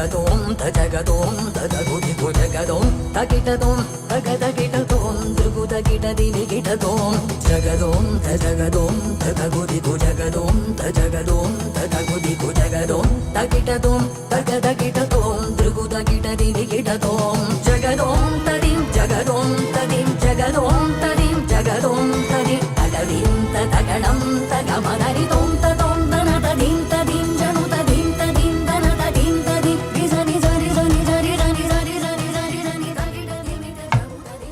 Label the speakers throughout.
Speaker 1: జగదోం తజగదోం తదగుదిగు జగదోం తకిటదోం తగదగిటదోం దృగుదగిట దివిగిటదోం జగదోం తజగదోం తదగుదిగు జగదోం తజగదోం తదగుదిగు జగదోం తకిటదోం తగదగిటదోం దృగుదగిట దివిగిటదోం జగదోం తదిం జగదోం తదిం జగదోం తదిం జగదోం తది తగదిం తగణం తగమగరిదోం తదోం తన తదిం తదిం జను తదిం తదిం తన తదిం తది నిజని జరి జని జరి జని జరి జని జరి జని తగిట దిమిట జను తది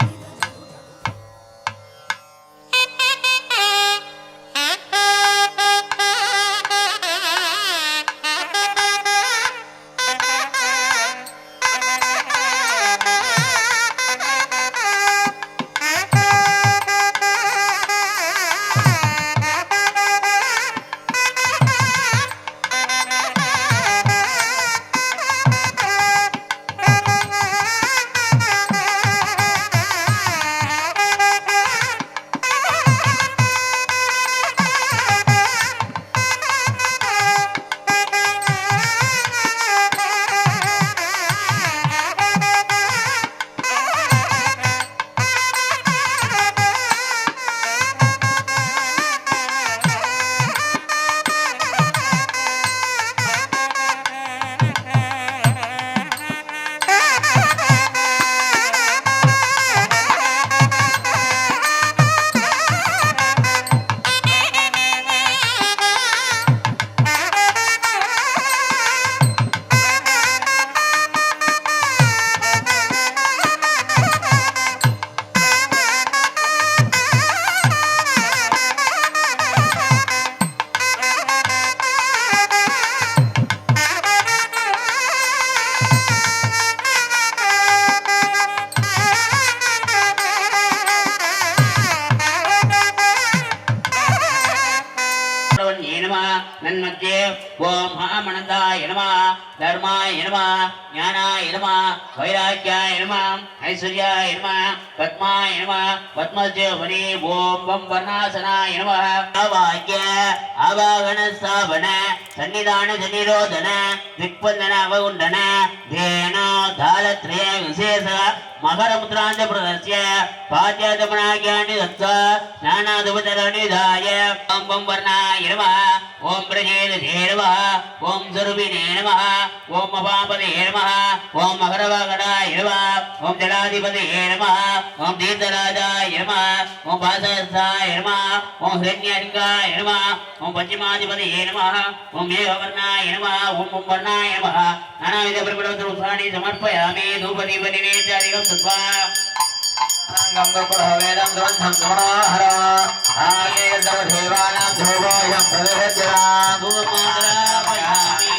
Speaker 1: नन्मध्ये ओम महामनंदाय नमः धर्माय नमः ज्ञानाय नमः वैराग्याय नमः ऐश्वर्याय नमः पद्माय नमः पद्मजवने ओम वं वर्णासनाय नमः अवाक्य अवागण स्थापन सन्निधान जनिरोधन दिक्पंदन अवगुंडन धेनो धालत्रय विशेष मकर मुद्रांत प्रदर्श्य पाद्यादमनाज्ञानि दत्त्वा स्नानादुपचरणिधाय ओम वं वर्णाय नमः ओम प्रजेदे नमः ओम स्वरूपिणे नमः ओम अपापदे नमः ओम मकरवागणाय नमः ओम जलाधिपते नमः ओम तीर्थराजाय नमः ओम वासस्थाय नमः ओम हिरण्यलिंगाय नमः ओम पश्चिमाधिपते नमः ओम मेघवर्णाय नमः ओम वर्णाय नमः नानाविध प्रबलपुष्पाणि समर्पयामि धूपदीपनिवेद्यादिकं दत्त्वा वेदं ग्रन्थं समनोहर आगे सर्वदेवानां धूपोऽयं प्रदर्शयामि धूपमाग्रापयामि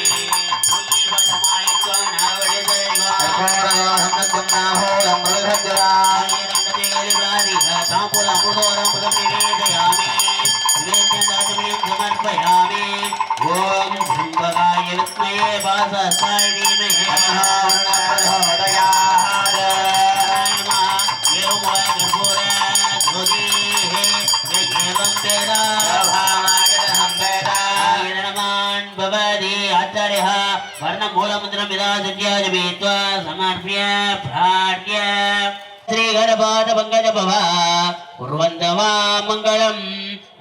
Speaker 1: पूर्वसमायुक्तं नावडितैगो नाहोलं प्रदर्शयामि रङ्गदेवलिप्रादिः ताम्बूलमृतोरं पदं निवेदयामि निवेद्यदातुमियं समर्पयामि ॐ शम्भगाय विद्महे वासस्थाय धीमहि प्रचोदयात् समर्प्य प्रार्थ्य श्री गणपाद पंकज भव कुर्वन्तवा मंगलम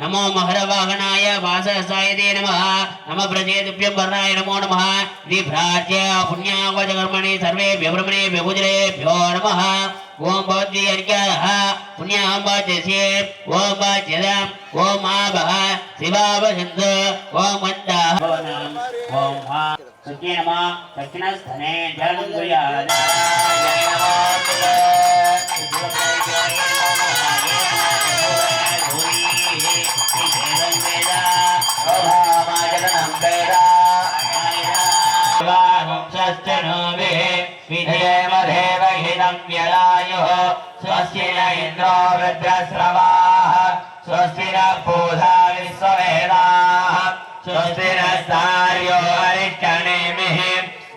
Speaker 1: नमो महरवाहनाय वासस्थाय नमः नमः प्रचेतुभ्यं वर्णाय नमो नमः इति प्रार्थ्य पुण्यावचकर्मणि सर्वेभ्यो ब्रह्मणेभ्यो पूजनेभ्यो नमः ओम भवति अर्घ्यः पुण्यां वाचसे ओम वाच्यदां ओम आवः शिवावसन्त ओम वन्दः ओम सुखे नमः दक्षिणस्थने जलं गुयाद स्वस्ति न इंद्रो वृद्धस्रवाः स्वस्ति न पूषा विश्ववेदाः स्वस्ति नस्तार्यो अरिष्टनेमिः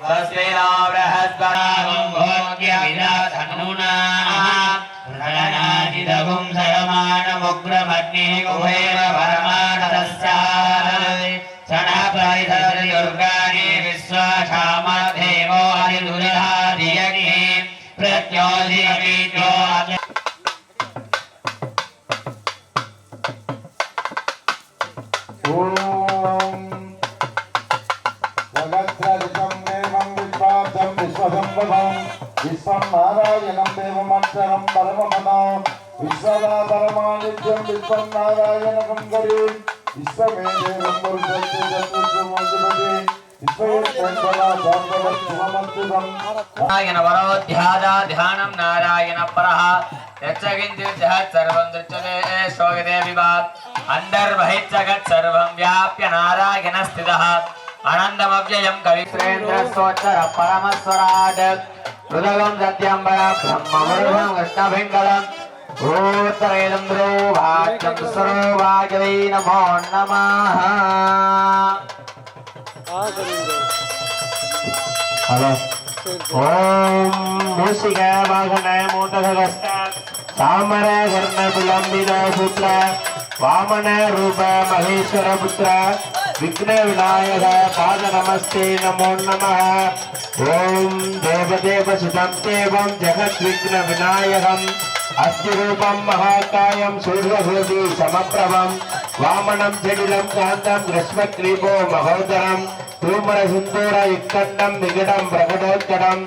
Speaker 1: स्वस्ति नो बृहस्पतिर्भोग्यविदधनुनाः प्रणनादिदगुं सरमाणमुग्रमग्निः गुहेव परमानतस्याः सनप्रैधर्युर्गानि विश्वाक्षामदेवो
Speaker 2: विश्वं नारायणं देवमक्षरं परममनो विश्वदापरमानित्यं विश्वं नारायणकं करी विश्वमे देवं गुरुसत्य चतुर्मुखी
Speaker 3: नारायण वरो ध्यादा ध्यानं नारायण परः यच्चगिन्तिर्जः सर्वं दृच्यते शोगदे विवाद अन्तर्बहिः जगत् सर्वं व्याप्य नारायण स्थितः आनन्दमव्ययं कविश्रेन्द्रस्तोच्चर परमस्वराट् हृदयं सत्यम्बर ब्रह्मवरुणं कृष्णभिङ्गलम् उत्तरेन्द्रो भाग्यं सर्वाजै नमो नमः।
Speaker 4: ओम मूषिक वाहन मोदकस्त सामर वर्ण विलंबित पुत्र वामन रूप महेश्वर पुत्र विघ्न विनायक पाद नमस्ते नमो नमः। ओम देवदेव सुतं देवं जगत् विघ्न विनायकम् अस्ति रूपं महाकायं सूर्यभूति समप्रभं वामनं जटिलं कान्तं ग्रीष्मग्रीवो महोदरम् तूमर सुंदर इक्कंडं विगडं प्रकटोत्कटं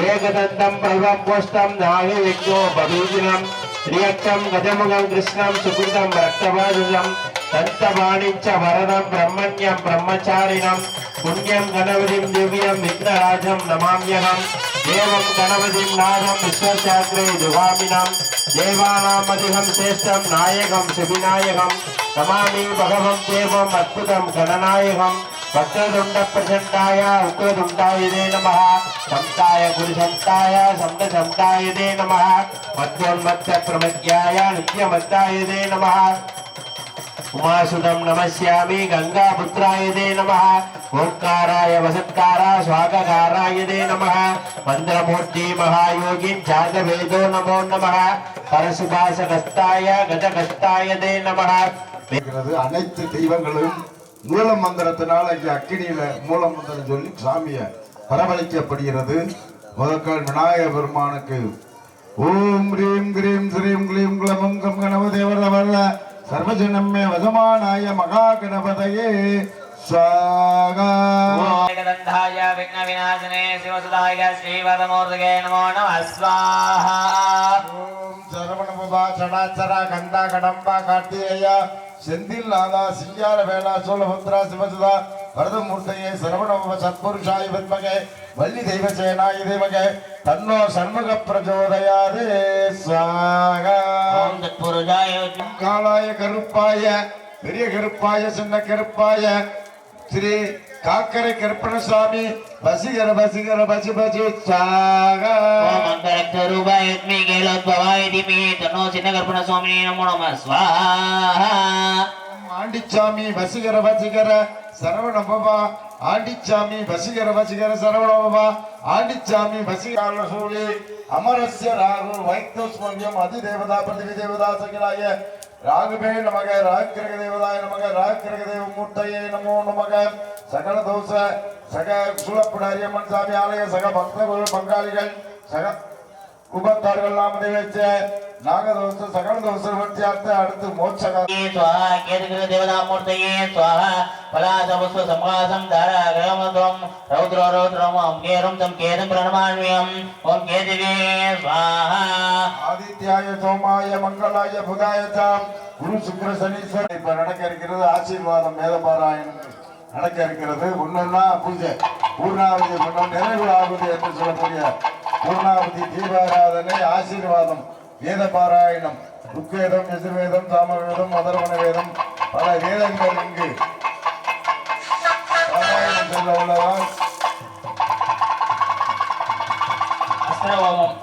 Speaker 4: एकदन्तं प्रभं पोष्टं नाहि विघ्नो भवीजिनं त्रियक्षं गजमुखं कृष्णं सुकृतं रक्तवासं दन्तवाणिं च वरदं ब्रह्मण्यं ब्रह्मचारिणं पुण्यं गणपतिं दिव्यं विघ्नराजं नमाम्यहं देवं गणपतिं नादं विश्वशास्त्रे दुहामिनं देवानामधिकं श्रेष्ठं नायकं शिविनायकं नमामि भगवं देवम् अद्भुतं गणनायकं वक्रतुंड प्रचंडाय उग्रतुंडाय नमः समताय गुरुसंताय समदसंताय नमः मध्योन्मत्त प्रमज्ञाय नित्यमत्ताय नमः उमासुतं नमस्यामि गंगापुत्राय नमः ओंकाराय वसत्कारा स्वागकाराय नमः मंत्रमूर्ति महायोगी जातवेदो नमो नमः परशुभासकस्ताय गजकस्ताय नमः।
Speaker 2: அனைத்து தெய்வங்களும் மூல மந்திரத்தினால் இங்கே அக்கினியில மூல மந்திரம் சொல்லி சாமியை வரவழைக்கப்படுகிறது. முதற்கால் விநாயக பெருமானுக்கு ஓம் ரீம் கிரீம் ஸ்ரீம் கிளீம் குளமம் கம் கணபதேவரவல்ல சர்வஜனமே வசமானாய மகா கணபதையே स्वाहा
Speaker 3: एकदन्धाय विघ्न विनाशने शिवसुधाय श्रीवरमूर्तये नमो नमः स्वाहा।
Speaker 2: ओम सरवणमुभा चढ़ाचरा गंधा கடம்பா கார்த்திகேயா செந்தில் நாதா சிங்கார வேளா சோழபுத்ரா சிவசுதா வரதமூர்த்தையே சரவணமுப சத்புருஷாய வித்மகே வள்ளி தெய்வசேனாய தேவகே தன்னோ சண்முக பிரச்சோதயாதே स्वाहा।
Speaker 3: ओम तत्पुरुषाय
Speaker 2: காளாய கருப்பாய பெரிய கருப்பாய சின்ன கருப்பாய श्री काकरे कृष्णस्वामी बसीगर बसीगर बसी बसी स्वाहा।
Speaker 3: ओम अंतरक्षरूपाय युग्मे केलोद्भवाय धीमहि तन्नो चिन्नकर्पणस्वामिने नमो नमः स्वाहा।
Speaker 2: आंडिचामी बसीगर बसीगर सरवणभवा आंडिचामी बसीगर बसीगर सरवणभवा आंडिचामी बसीगर सूली अमरस्य राहु वैक्तस्मव्यम अधिदेवता प्रतिदेवता सकिलाय राघवे नमः राजकृग देवताय नमः राजकृग देव मूर्तये नमो नमः। सकल दोष सக சூலப்புடாரியம்மன் சாமி ஆலய சக பக்தர்கள் பங்காளிகள் சக உபத்தார்கள் நாமதை வச்ச நாகதோஷ சகல தோஷ வர்த்தியார்த்த அடுத்து மோட்சக
Speaker 3: स्वाहा केतुकृत देवता मूर्तये स्वाहा पलासपुष्प संवासं धारा गमत्वं रौद्रो रौद्रम केरं तं केतं प्रणमाम्यहम् ओम केतवे स्वाहा।
Speaker 2: ஆதித்யாய சோமாய மங்களாய புதாய சாம் குரு சுக்கிர சனீஸ்வர இப்ப நடக்க இருக்கிறது ஆசீர்வாதம் வேதபாராயணம் நடக்க இருக்கிறது. ஒன்னொன்னா பூஜை பூர்ணாவதி முன்னம் நிறைவு ஆகுது என்று சொல்லக்கூடிய பூர்ணாவதி தீபாராதனை ஆசீர்வாதம் வேத பாராயணம் ருக்வேதம் யஜுர்வேதம் சாமவேதம் அதர்வண வேதம் பல வேதங்கள் இங்கு பாராயணம் செல்ல உள்ளதால்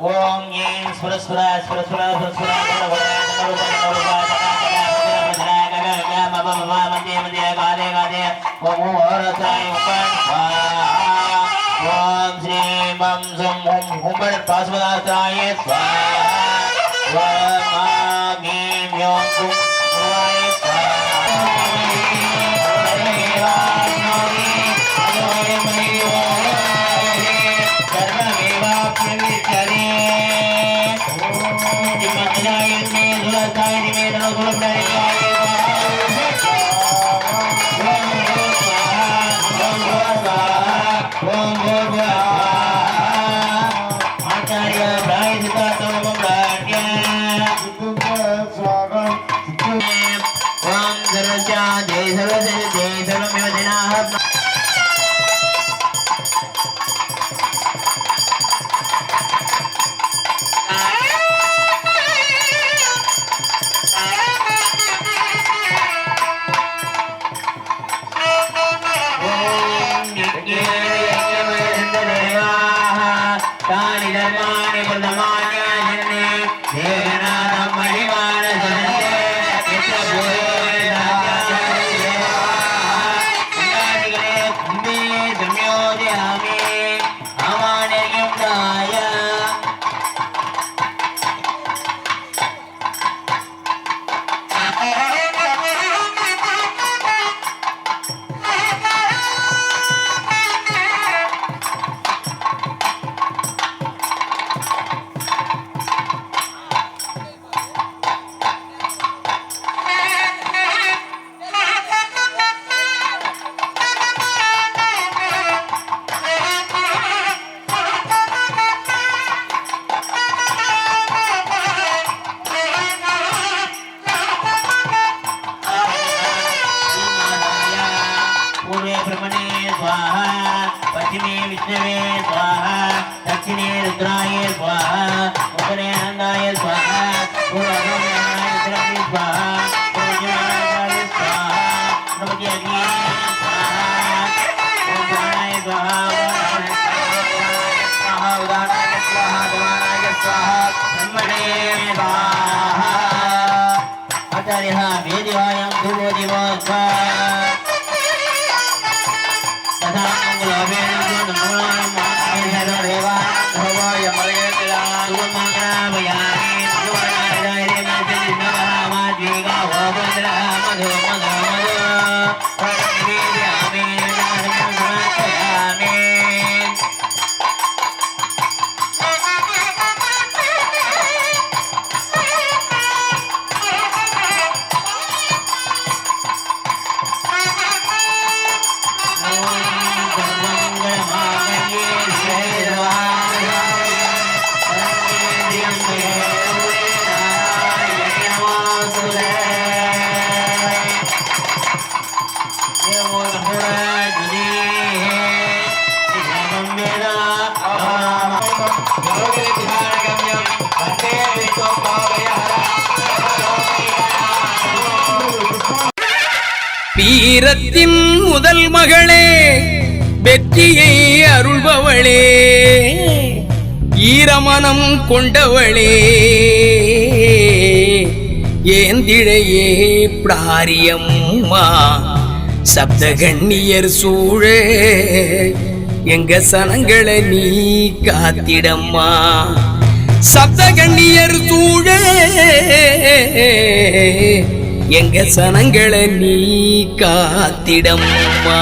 Speaker 3: ओम ये स्पुरस्पुरा स्पुरस्पुरा स्पुरस्पुरा मध्य मध्य गादे गादे ओम ओरत्राय ओम श्री बम सम ओम हुंबड़ पार्श्वदात्राय स्वाहा ओम आमीं यों कुं वाय स्वाहा
Speaker 5: வீரத்தின் முதல் மகளே, வெற்றியை அருள்பவளே, ஈரமனம் கொண்டவளே, ஏந்திழையே பிராரியம்மா, சப்தகண்ணியர் சூழ எங்க சனங்களை நீ காத்திடம்மா, சப்தகண்ணியர் சூழ எங்க சனங்களை நீ காத்திடம்மா.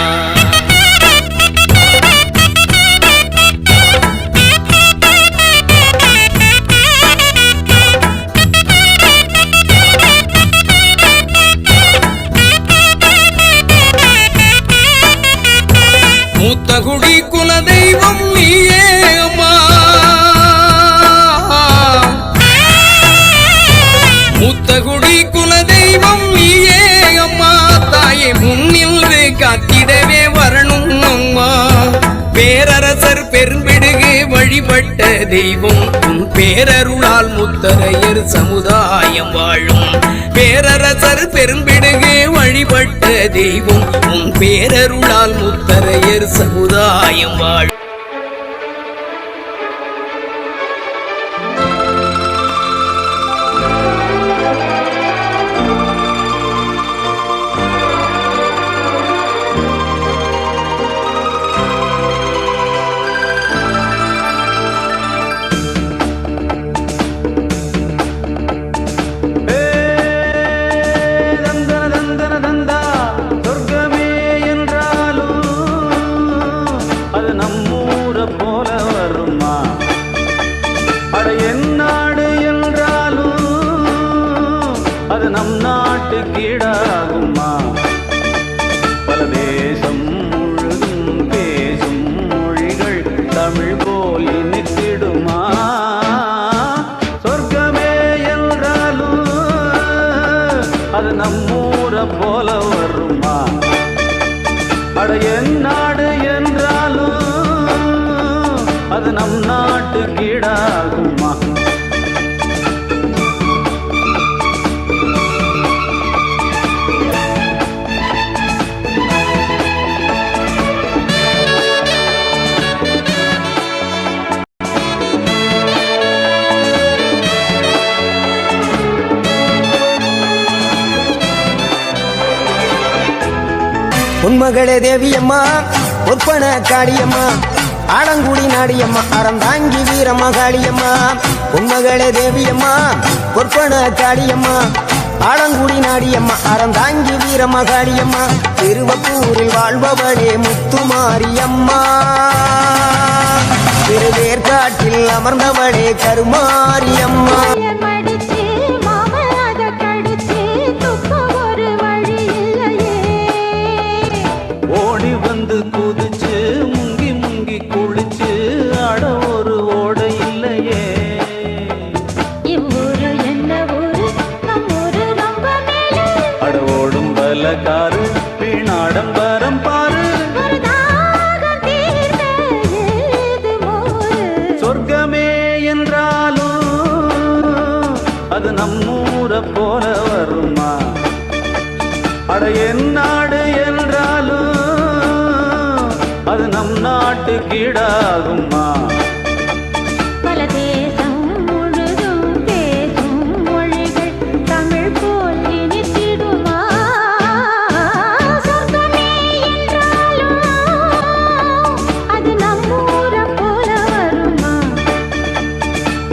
Speaker 5: மூத்தகுடி குலதெய்வம் நீயே அம்மா, மூத்தகுடி குலதெய்வம் நீயே அம்மா, தாயே முன்னின்று காத்திடவே வரணும் அம்மா. பேரரசர் பெரும்பிடுகு வழிபட்ட தெய்வம் உன் பேரருளால் முத்தரையர் சமுதாயம் வாழும். பேரரசர் பெரும்பிடுகு வழிபட்ட தெய்வம் உன் பேரருளால் முத்தரையர் சமுதாயம் வாழும்.
Speaker 6: சொர்க்கமே என்றாலும் அது நம்ம அது நம் நாட்டுக்கீடாகுமா? பல தேசம் முழுதும் பேசும் மொழிகள் தமிழ் போல் இனித்திடுமா? சொர்க்கமே என்றாலும் அது நம்மூரை போல வருமா? அட என் நாடு என்றாலும் அது நம் நாட்டுக்கீடாகுமா?
Speaker 7: உன்மகளே தேவியம்மா ஒப்பன காளியம்மா ஆலங்குடி நாடியம்மா அறந்தாங்கி வீரம்மா காளியம்மா. உன்மகளே தேவியம்மா ஒப்பன காளியம்மா ஆலங்குடி நாடியம்மா அறந்தாங்கி வீரம்மா காளியம்மா. திருவப்பூரில் வாழ்பவளே முத்துமாரியம்மா. திருவேற்காட்டில் அமர்ந்தவளே கருமாரியம்மா.
Speaker 6: ஓடி வந்து குதிச்சு முங்கி முங்கி குளிச்சு ஆட ஒரு ஓடை இல்லையே.
Speaker 8: இவ்வூரு என்ன ஊரு, நம் ஊரு ரொம்ப மேலே.
Speaker 6: அட ஓடும் பலகாரு வீணாடம்பரம் பாரு. சொர்க்கமே என்றாலும் அது நம்மூரை போல வருமா? அட என் நாடு என்றாலும் அது நம் நாட்டுக்கீடாகுமா?
Speaker 8: பல தேசம் முழுதும் பேசும் மொழிகள் தமிழ் போல் இனித்திடுமா? சொர்க்கமே என்றாலும் அது நம்மூரை போல வருமா?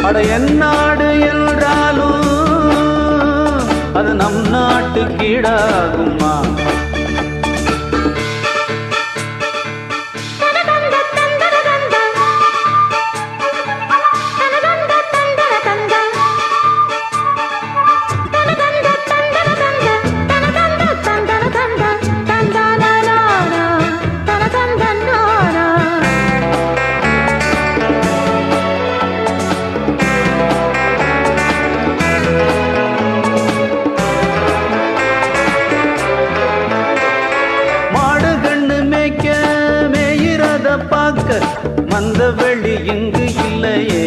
Speaker 6: அட என் நாடு என்றாலும் அது நம் நாட்டுக்கீடாகுமா? மந்த வெளி இங்கு இல்லையே.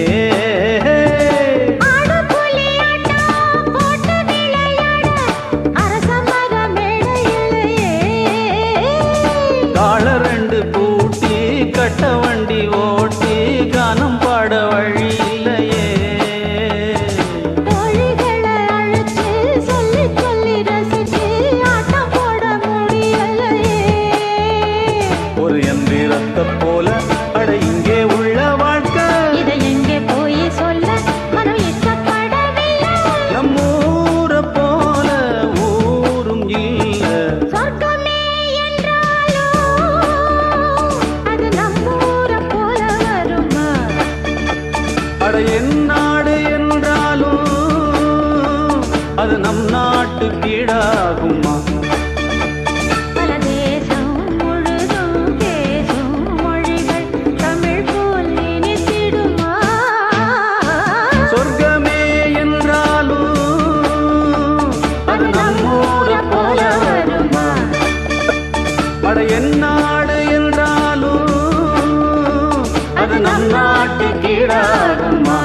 Speaker 6: கால ரெண்டு பூட்டி கட்ட வண்டி ஓட்டி கானம் பாட வழி இல்லையே. ஒரு எந்திரத்தை போல அட இங்கே உள்ள வாழ்க்கை.
Speaker 8: இதை எங்கே போய் சொல்ல மனம் இஷ்டப்படவில்லை.
Speaker 6: நம்மூரை போல ஊரும் இல்ல.
Speaker 8: சொர்க்கமே என்றாலும் அது நம்மூரை போல வருமா?
Speaker 6: அட என் நாடு என்றாலும் அது நம் நாட்டுக்கீடாகுமா?
Speaker 8: பல தேசம் முழுதும் பேசும் மொழிகள் தமிழ் போல் இனித்திடுமா?
Speaker 6: சொர்க்கமே என்றாலும் அது நம்மூரை போல வருமா? அட என் நாடு என்றாலும் அது நம் நாட்டுக்கீடாகுமா?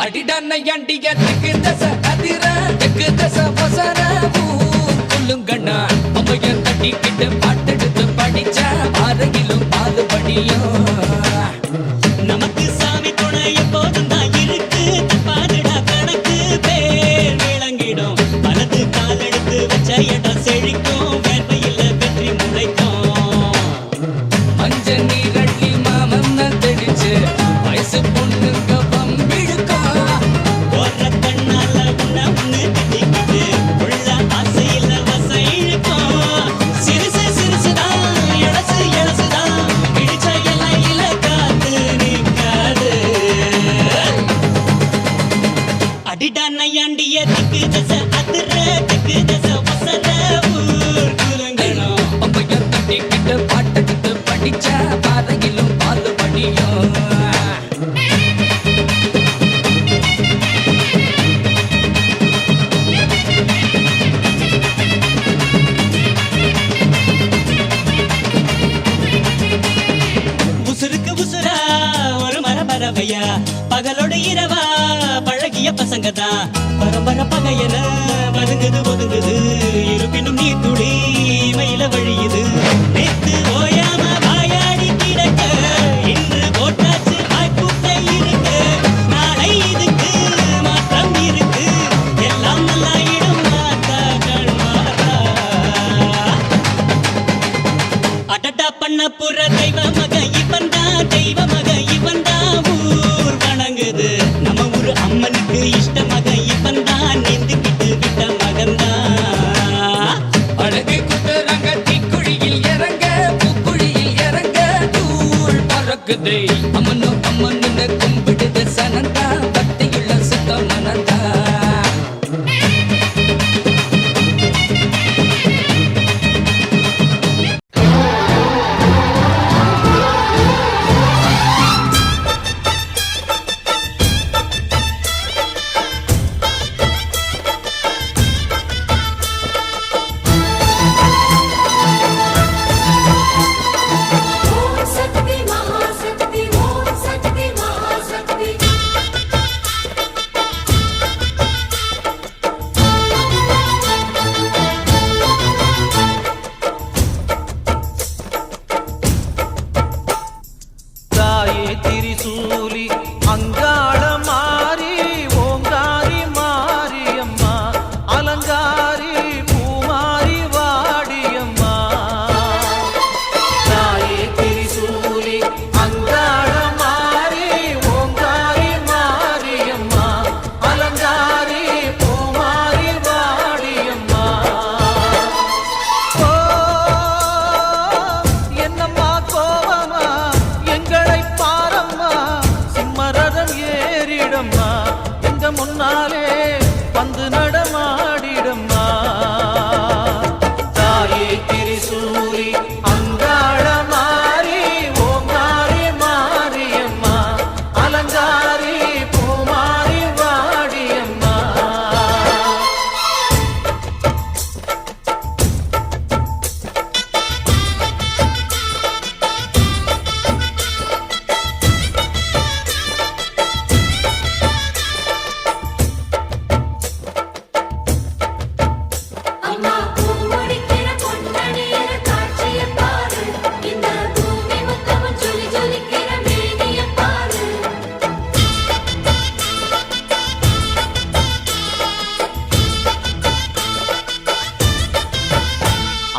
Speaker 5: அடிடானையாண்டிய திக்கு தச அதிர திக்கு தச பசர சொல்லுங்கண்ணா அம்மைய தட்டிக்கிட்டு பாட்டெடுத்து படிச்ச அருகிலும் பாலுபடியும்
Speaker 9: நமக்கு சாமி துணை எப்போதும் தான் இருக்கு. தப்பாதுடா கணக்கு பேர் விளங்கிடும். வலது கால் எடுத்து வச்ச இடம் செழிக்கும். வேர்வையில் வெற்றி முளைக்கும்.
Speaker 5: மஞ்ச நீரள்ளி மாமன்ன தெளிச்சு வயசு பொண்ணுங்க பம்பிழுக்கா.
Speaker 9: ஓர கண்ணு அடிடா நையாண்டிய திக்கு தச அதிர திக்கு தச வசர ஊர் குலங்கணம்
Speaker 5: அம்மைய தட்டி கிட்ட பாட்டெடுத்து படிச்ச பாறையிலும் பால் படியும்
Speaker 9: உசுருக்கு உசுரா ஒரு மரபரவையா பகலோட இரவா பழகிய பசங்க தான் பரம்பர பகையன வதுங்குது ஒதுங்குது இருப்பினும் நீ துளி மயில வழியுது நேத்து ஓயாம வாயாடி கிடக்க இன்று போட்டாச்சு வாய்ப்புட்ட இருக்கு நாளை இதுக்கு மாற்றம் இருக்கு எல்லாம் நல்லாயிடும் மாத்தா கண்மாரா அடடா பண்ண புற தெய்வ மக இவன்தா தெய்வ மக இவன்தா ஊர் வணங்குது நம்ம ஊரு அம்மனுக்கு இஷ்ட மக இவன்தா நீந்துக்கிட்டு விட்ட மகன்தா
Speaker 5: அழகு குத்துறாங்க தீக்குழியில் இறங்க பூக்குழியில் இறங்க தூள் பறக்குது அம்மனு அம்மனு கும்பிடுது சனந்தா பக்தியுள்ள சுத்தம் நனந்தா
Speaker 8: ஓம் சக்தி மகாசக்தி ஓம் சக்தி மகாசக்தி
Speaker 6: தாயே திரிசூலி அங்காள மாறி ஓங்காரி மாரியம்மா அலங்காரி பூமாரி வாடியம்மா தாயே திரிசூலி அங்காள மாறி ஓங்காரி மாரியம்மா அலங்காரி பூமாரி வாடியம்மா ஓ என்னம்மா கோவமா எங்களை பாரம்மா சிம்மரதம் ஏறிடம்மா எங்க முன்னாலே வந்து நடமாடிடம்மா தாயே திரிசூலி அங்காள மாறி ஓங்காரி மாரியம்மா அலங்காரி பூமாரி வாடியம்மா
Speaker 8: அம்மா பூமுடிக்கிற பொன்னணியர காட்சிய பாரு இந்த பூமி மொத்தமும் ஜொலி ஜொலிக்கிற மேனிய பாரு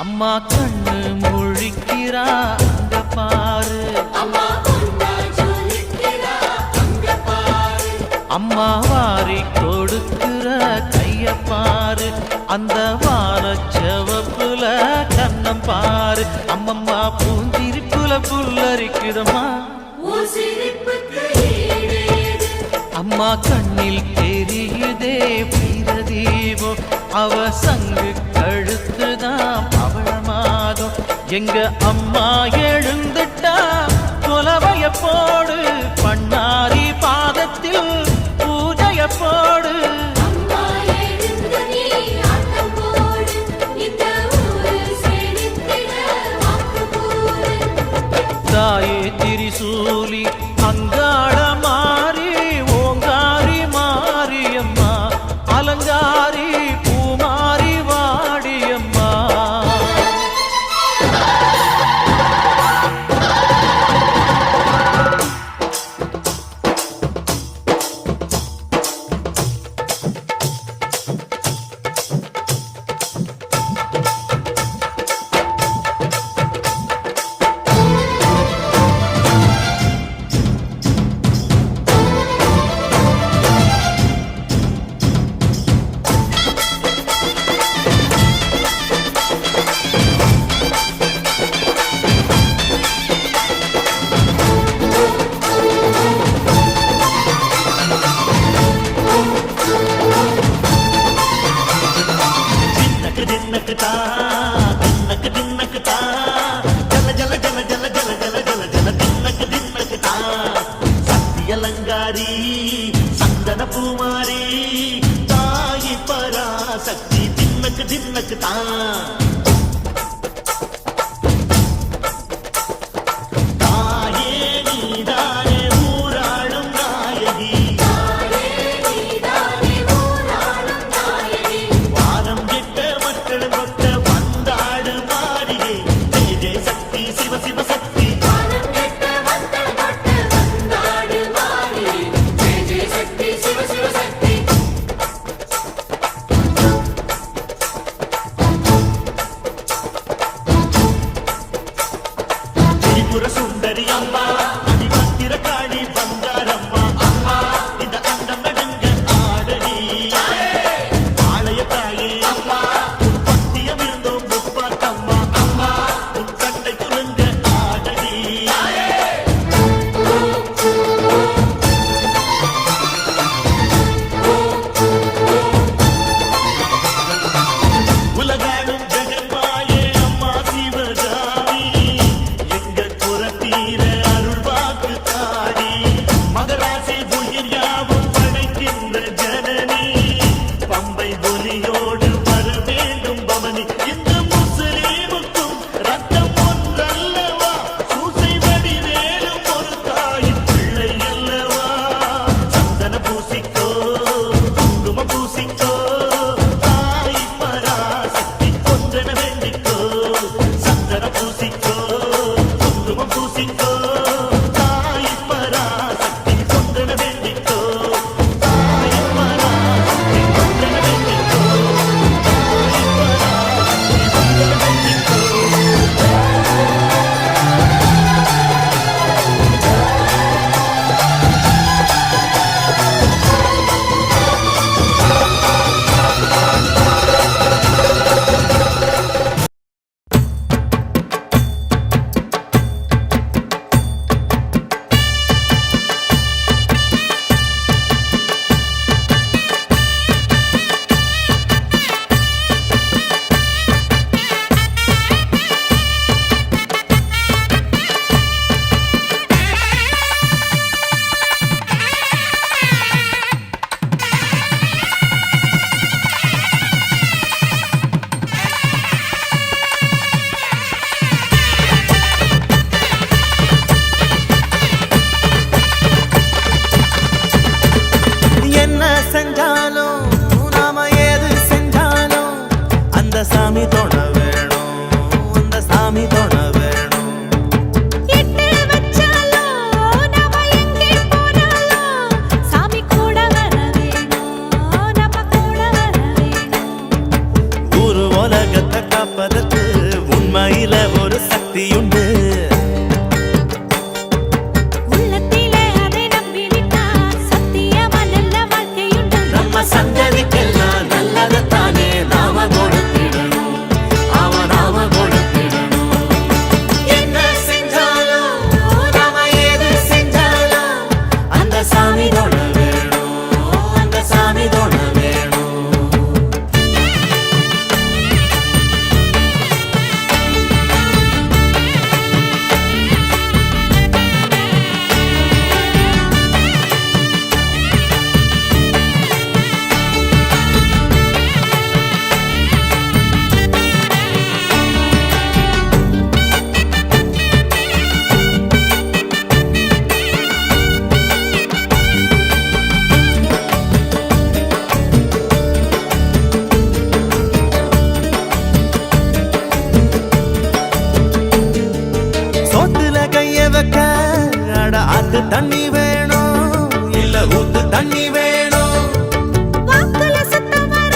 Speaker 6: அம்மா கண்ணு முழிக்கிறா அங்க பாரு
Speaker 8: அம்மா பொன்னா ஜொலிக்கிறா அங்க பாரு
Speaker 6: அம்மா வாரி கொடுக்கிற கைய பாரு அந்த வானச்சவப்புல கண்ணம் பாரு அம்மம்மா பூஞ்சிரிப்புல புல்லரிக்குதம்மா
Speaker 8: உன் சிரிப்புக்கு ஈடு ஏது
Speaker 6: அம்மா கண்ணில் தெரியுதே பிரதீபம் அவ சங்கு கழுத்துதான் பவளமாகும் எங்க அம்மா எழுந்துட்டா கொலவைய போடு பண்ணாரி பாதத்தில் பூஜைய போடு
Speaker 8: அம்மா எழுந்து நீ ஆட்டம் போடு இந்த ஊரு செழித்திட வாக்கு போடு
Speaker 6: தாயே திரிசூலி அங்காள மாறி ஓங்காரி மாரியம்மா அலங்காரி பூமாரி வாடியம்மா பராசக்தி தின்னக்கு தின்னக்கு தான் சுந்தரி அம்மா அதிபத்திர காளி பங்காரம்மா அம்மா இந்த அண்டம் நடுங்க ஆடடி ஆலய தாயே அம்மா உன் பத்தியம் இருந்தோம் முப்பாத்தம்மா அம்மா உன் கட்டை துளுங்க ஆடடி உலகாடும் ஜெகன்மாயே அம்மா சிவகாமி அருள் வாக்கு தாடி மகராசி உயிர் யாவும் படைக்கின்ற ஜனனி பம்பை ஒலியோடு வர வேண்டும் பவனி இந்த முஸ்லீமுக்கும் ரத்தம் ஒன்றல்லவா சூசை வடிவேலும் ஒரு தாயின் பிள்ளை அல்லவா சந்தன பூசிக்கோ குங்குமம் பூசிக்கோ தாய் பராசக்தி கொன்றன வேண்டிக்கோ சந்தன பூசிக்கோ குங்குமம் பூசிக்கோ தாய் பராசக்தி கொன்றன வேண்டிக்கோ தாய் பராசக்தி கொன்றன வேண்டிக்கோ தாய் பராசக்தி கொன்றன வேண்டிக்கோ என்ன செஞ்சாலும் நாம ஏது செஞ்சாலும் அந்த சாமி தொண வேணும் அந்த சாமி தொண வேணும்
Speaker 8: எட்டு வச்சாலும் நாம எங்கே போனாலும் சாமி கூட வர வேணும் நம்ம கூட வர வேணும்
Speaker 6: ஊரு உலகத்தை காப்பதற்கு உண்மையில ஒரு சக்தியுண்டு
Speaker 8: உள்ளத்திலே அதை நம்பிவிட்டா சத்தியமா நல்ல வாழ்க்கையுண்டு
Speaker 6: நம்ம சந்ததிக்கெல்லாம் நல்லதைத்தானே நாம கொடுத்திடணும் நாம கொடுத்திடணும் என்ன செஞ்சாலும் நாம ஏது செஞ்சாலும் அந்த சாமி தொட வேணும் அந்த சாமி தொட வேணும் சோத்துல கைய வைக்க அட ஆத்து தண்ணி வேணும் இல்ல ஊத்து தண்ணி வேணும்
Speaker 8: வாக்குல சுத்தம் வர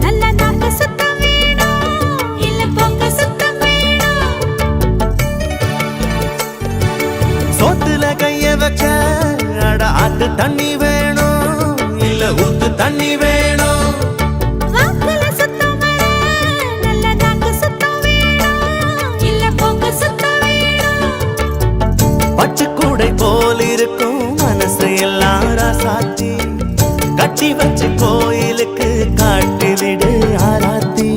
Speaker 8: நல்ல நாக்கு சுத்தம் வேணும் இல்ல பொங்க சுத்தம் வேணும்
Speaker 6: சோத்துல கைய வைக்க அட ஆத்து தண்ணி வேணும் இல்ல ஊத்து தண்ணி வேணும்
Speaker 8: வாக்குல சுத்தம் வர நல்ல நாக்கு சுத்தம் வேணும் இல்ல பொங்க சுத்தம் வேணும்
Speaker 6: பச்சை கூடை போல் இருக்கும் மனசு எல்லாம் ராசாத்தி கட்டி வச்சு கோயிலுக்கு காட்டி விடு ஆராத்தி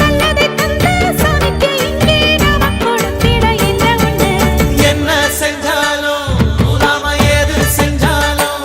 Speaker 8: நல்லதை தந்த சாமிக்கு இங்கே நாம கொடுத்திட என்ன உண்டு
Speaker 6: என்ன செஞ்சாலும் நாம ஏது செஞ்சாலும்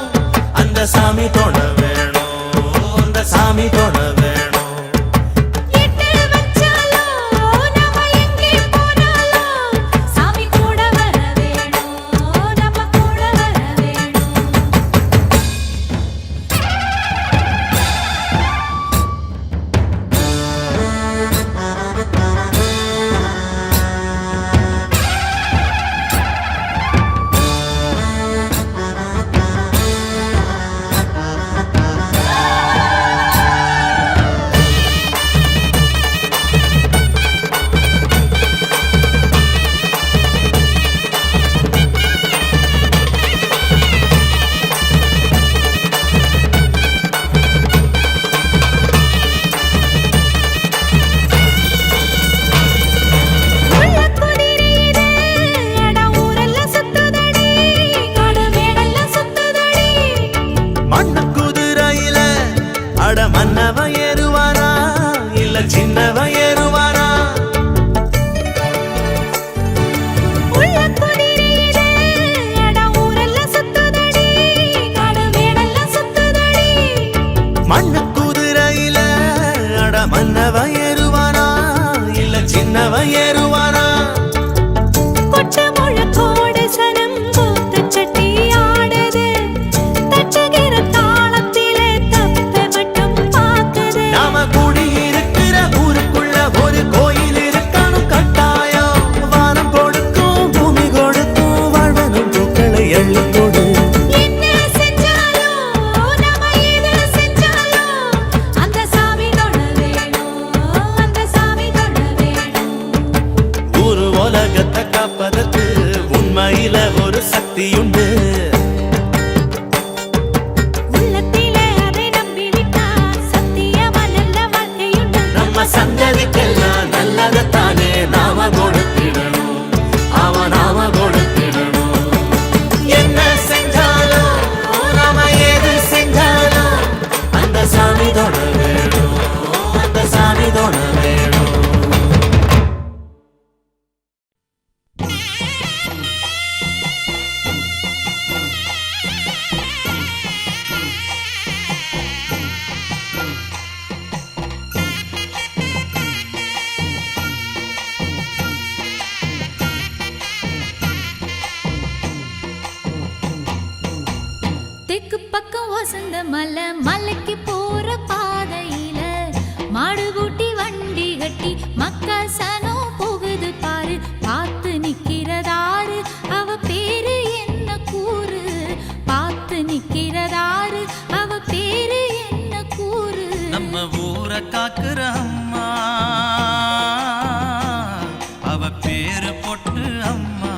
Speaker 8: தெற்கு பக்கம் வசந்த மலை மலைக்கு போற பாதையில மாடு பூட்டி வண்டி கட்டி மக்கா சனம் போகுது பாரு பார்த்து நிக்கிறதாரு அவ பேரு என்ன கூறு பார்த்து நிக்கிறதாரு அவ பேரு என்ன கூறு
Speaker 6: நம்ம ஊரை காக்குற அம்மா அவ பேரு பொட்டு அம்மா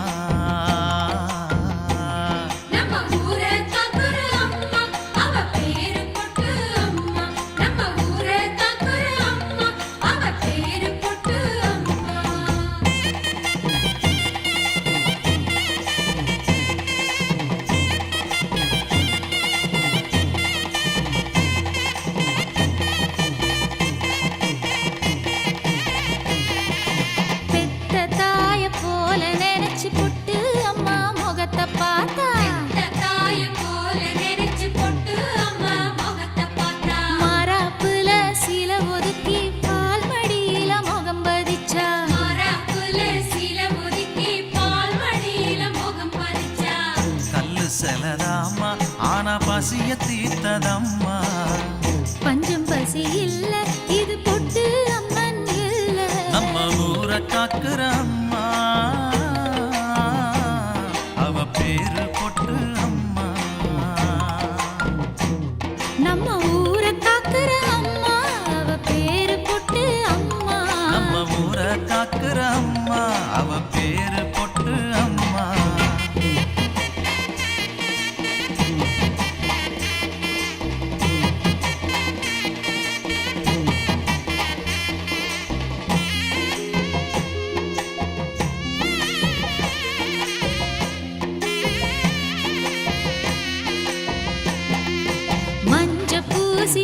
Speaker 6: செலதாம்மா ஆனா பசிய தீர்த்ததம்மா
Speaker 8: பஞ்சம் பசி இல்ல இது பொட்டு அம்மன் இல்ல
Speaker 6: நம்ம ஊரை காக்குற அம்மா அவ பேரு பொட்டு அம்மா
Speaker 8: நம்ம ஊரை காக்குற அம்மா அவ பேரு பொட்டு அம்மா
Speaker 6: நம்ம ஊரை காக்குற அம்மா அவ பேரு பொட்டு அம்மா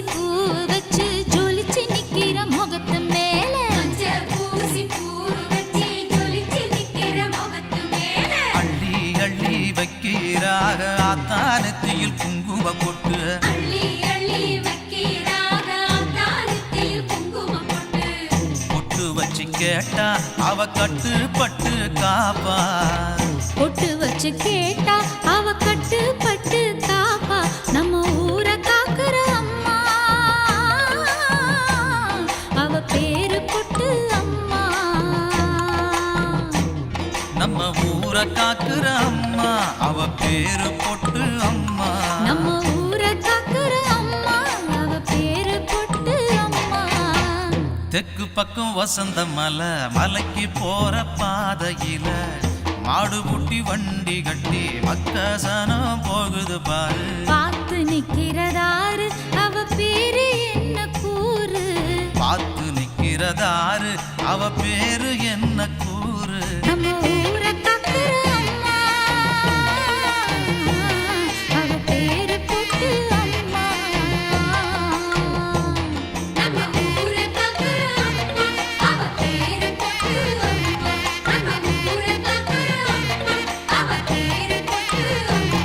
Speaker 8: பூ வச்சு ஜொலிச்சு நிக்கிற முகத்து மேல பூசி பூ வச்சு ஜொலிச்சு நிக்கிற முகத்து மேல
Speaker 6: அள்ளி அள்ளி வைக்கிறாக ஆத்தானத்தியில் குங்கும பொட்டு
Speaker 8: அள்ளி அள்ளி வைக்கிறாக ஆத்தானத்தியில் குங்கும பொட்டு
Speaker 6: பொட்டு வச்சு கேட்டா அவ கட்டுப்பட்டு காப்பா
Speaker 8: பொட்டு வச்சு கேட்டா அவ கட்டுப்பட்டு காப்பா நம்ம ஊரை காக்குற அம்மா அவ பேரு பொட்டு அம்மா
Speaker 6: நம்ம ஊரை காக்குற அம்மா அவ பேரு பொட்டு அம்மா
Speaker 8: நம்ம ஊரை காக்குற அம்மா அவ பேரு பொட்டு அம்மா
Speaker 6: தெற்கு பக்கம் வசந்த மலை மலைக்கு போற பாதையில மாடு பூட்டி வண்டி கட்டி மக்கசனம் போகுது பாரு
Speaker 8: பார்த்து நிக்கிறதாரு அவ பேரு என்ன கூறு
Speaker 6: பார்த்து நிக்கிறதாரு அவ பேரு என்ன கூறு
Speaker 8: நம்ம ஊரை காக்குற அம்மா அவ பேரு பொட்டு அம்மா நம்ம ஊரை காக்குற அம்மா அவ பேரு பொட்டு அம்மா நம்ம ஊரை காக்குற அம்மா அவ பேரு பொட்டு அம்மா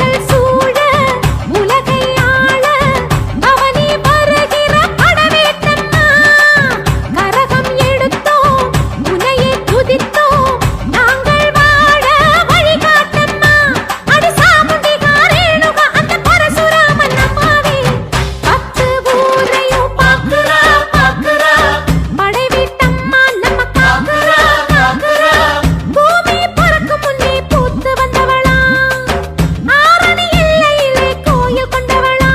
Speaker 8: படைகள் சூழ உலகை ஆள அவனி வருகிற படவேட்டம்மா கரகம் எடுத்தோம் உனையை துதித்தோம் நாங்கள் வாழ வழிகாட்டம்மா அடி சாமுண்டிகாரேணுக அந்த பரசுராமன் அம்மாவே பத்து ஊரையும் பாக்குறா பாக்குறா படைவீட்டம்மா நம்ம காக்குறா காக்குறா பூமி பிறக்கும் முன்னே பூத்து வந்தவளா ஆரணி எல்லையிலே கோயில் கொண்டவளா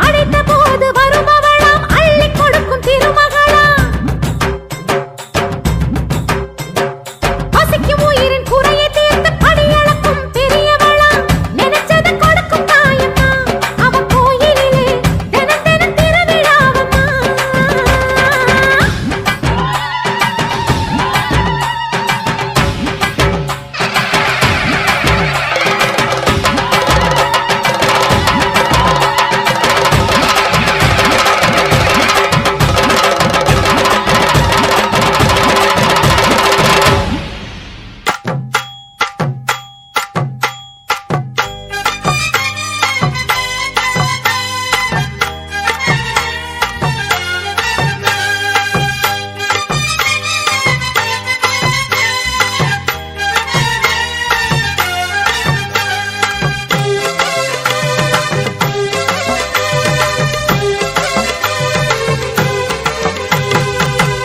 Speaker 8: அழைத்த போது வருபவளாம் அள்ளி கொடுக்கும் திருமகளா பசிக்கும் உயிரின் குறையை தீர்த்து படியளக்கும் பெரியவளா நினைச்சதை கொடுக்கும் தாயம்மா அவ கோயிலிலே தினம் தினம் திருவிழாவம்மா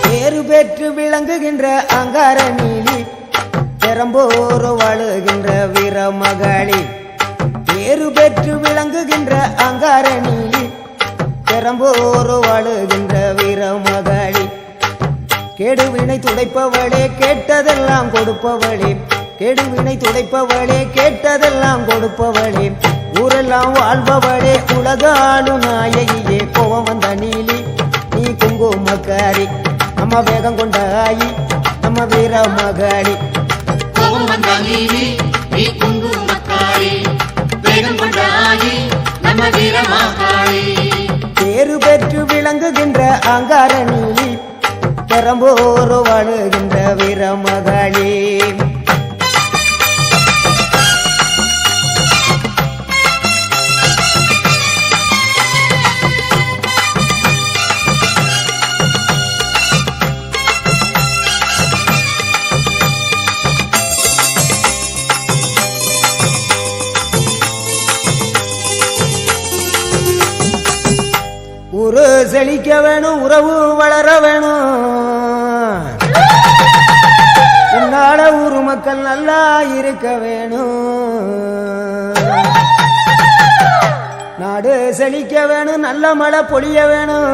Speaker 7: பேரு பெற்று விளங்குகின்ற அங்கார நீலி பெரம்போரு வாழுகின்ற வீரமகளி பேரு பெற்று விளங்குகின்ற அங்கார நீலி பெரம்போரு வாழுகின்ற வீரமகளி கெடுவினை துடைப்பவளே கேட்டதெல்லாம் கொடுப்பவளே கெடுவினை துடைப்பவளே கேட்டதெல்லாம் கொடுப்பவளே ஊரெல்லாம் வாழ்பவளே உலகாளும் நாயகியே கோவம் வந்த நீலி நீ குங்குமக்காரி நம்ம வேகம் கொண்ட ஆயி நம்ம வீர மகாளி
Speaker 3: கோபம் வந்த நீலி நீ குங்குமக்காரி வேகம் கொண்டாயி நம்ம வீரமாகாளி
Speaker 7: பேரு பெற்று விளங்குகின்ற அங்கார நீலி பெரம்போரு வாழுகின்ற வீர மகாளி ஊரு செழிக்க வேணும் உறவு வளர வேணும் உன்னால ஊரு மக்கள் நல்லா இருக்க வேணும் நாடு செழிக்க வேணும் நல்ல மழை பொழிய வேணும்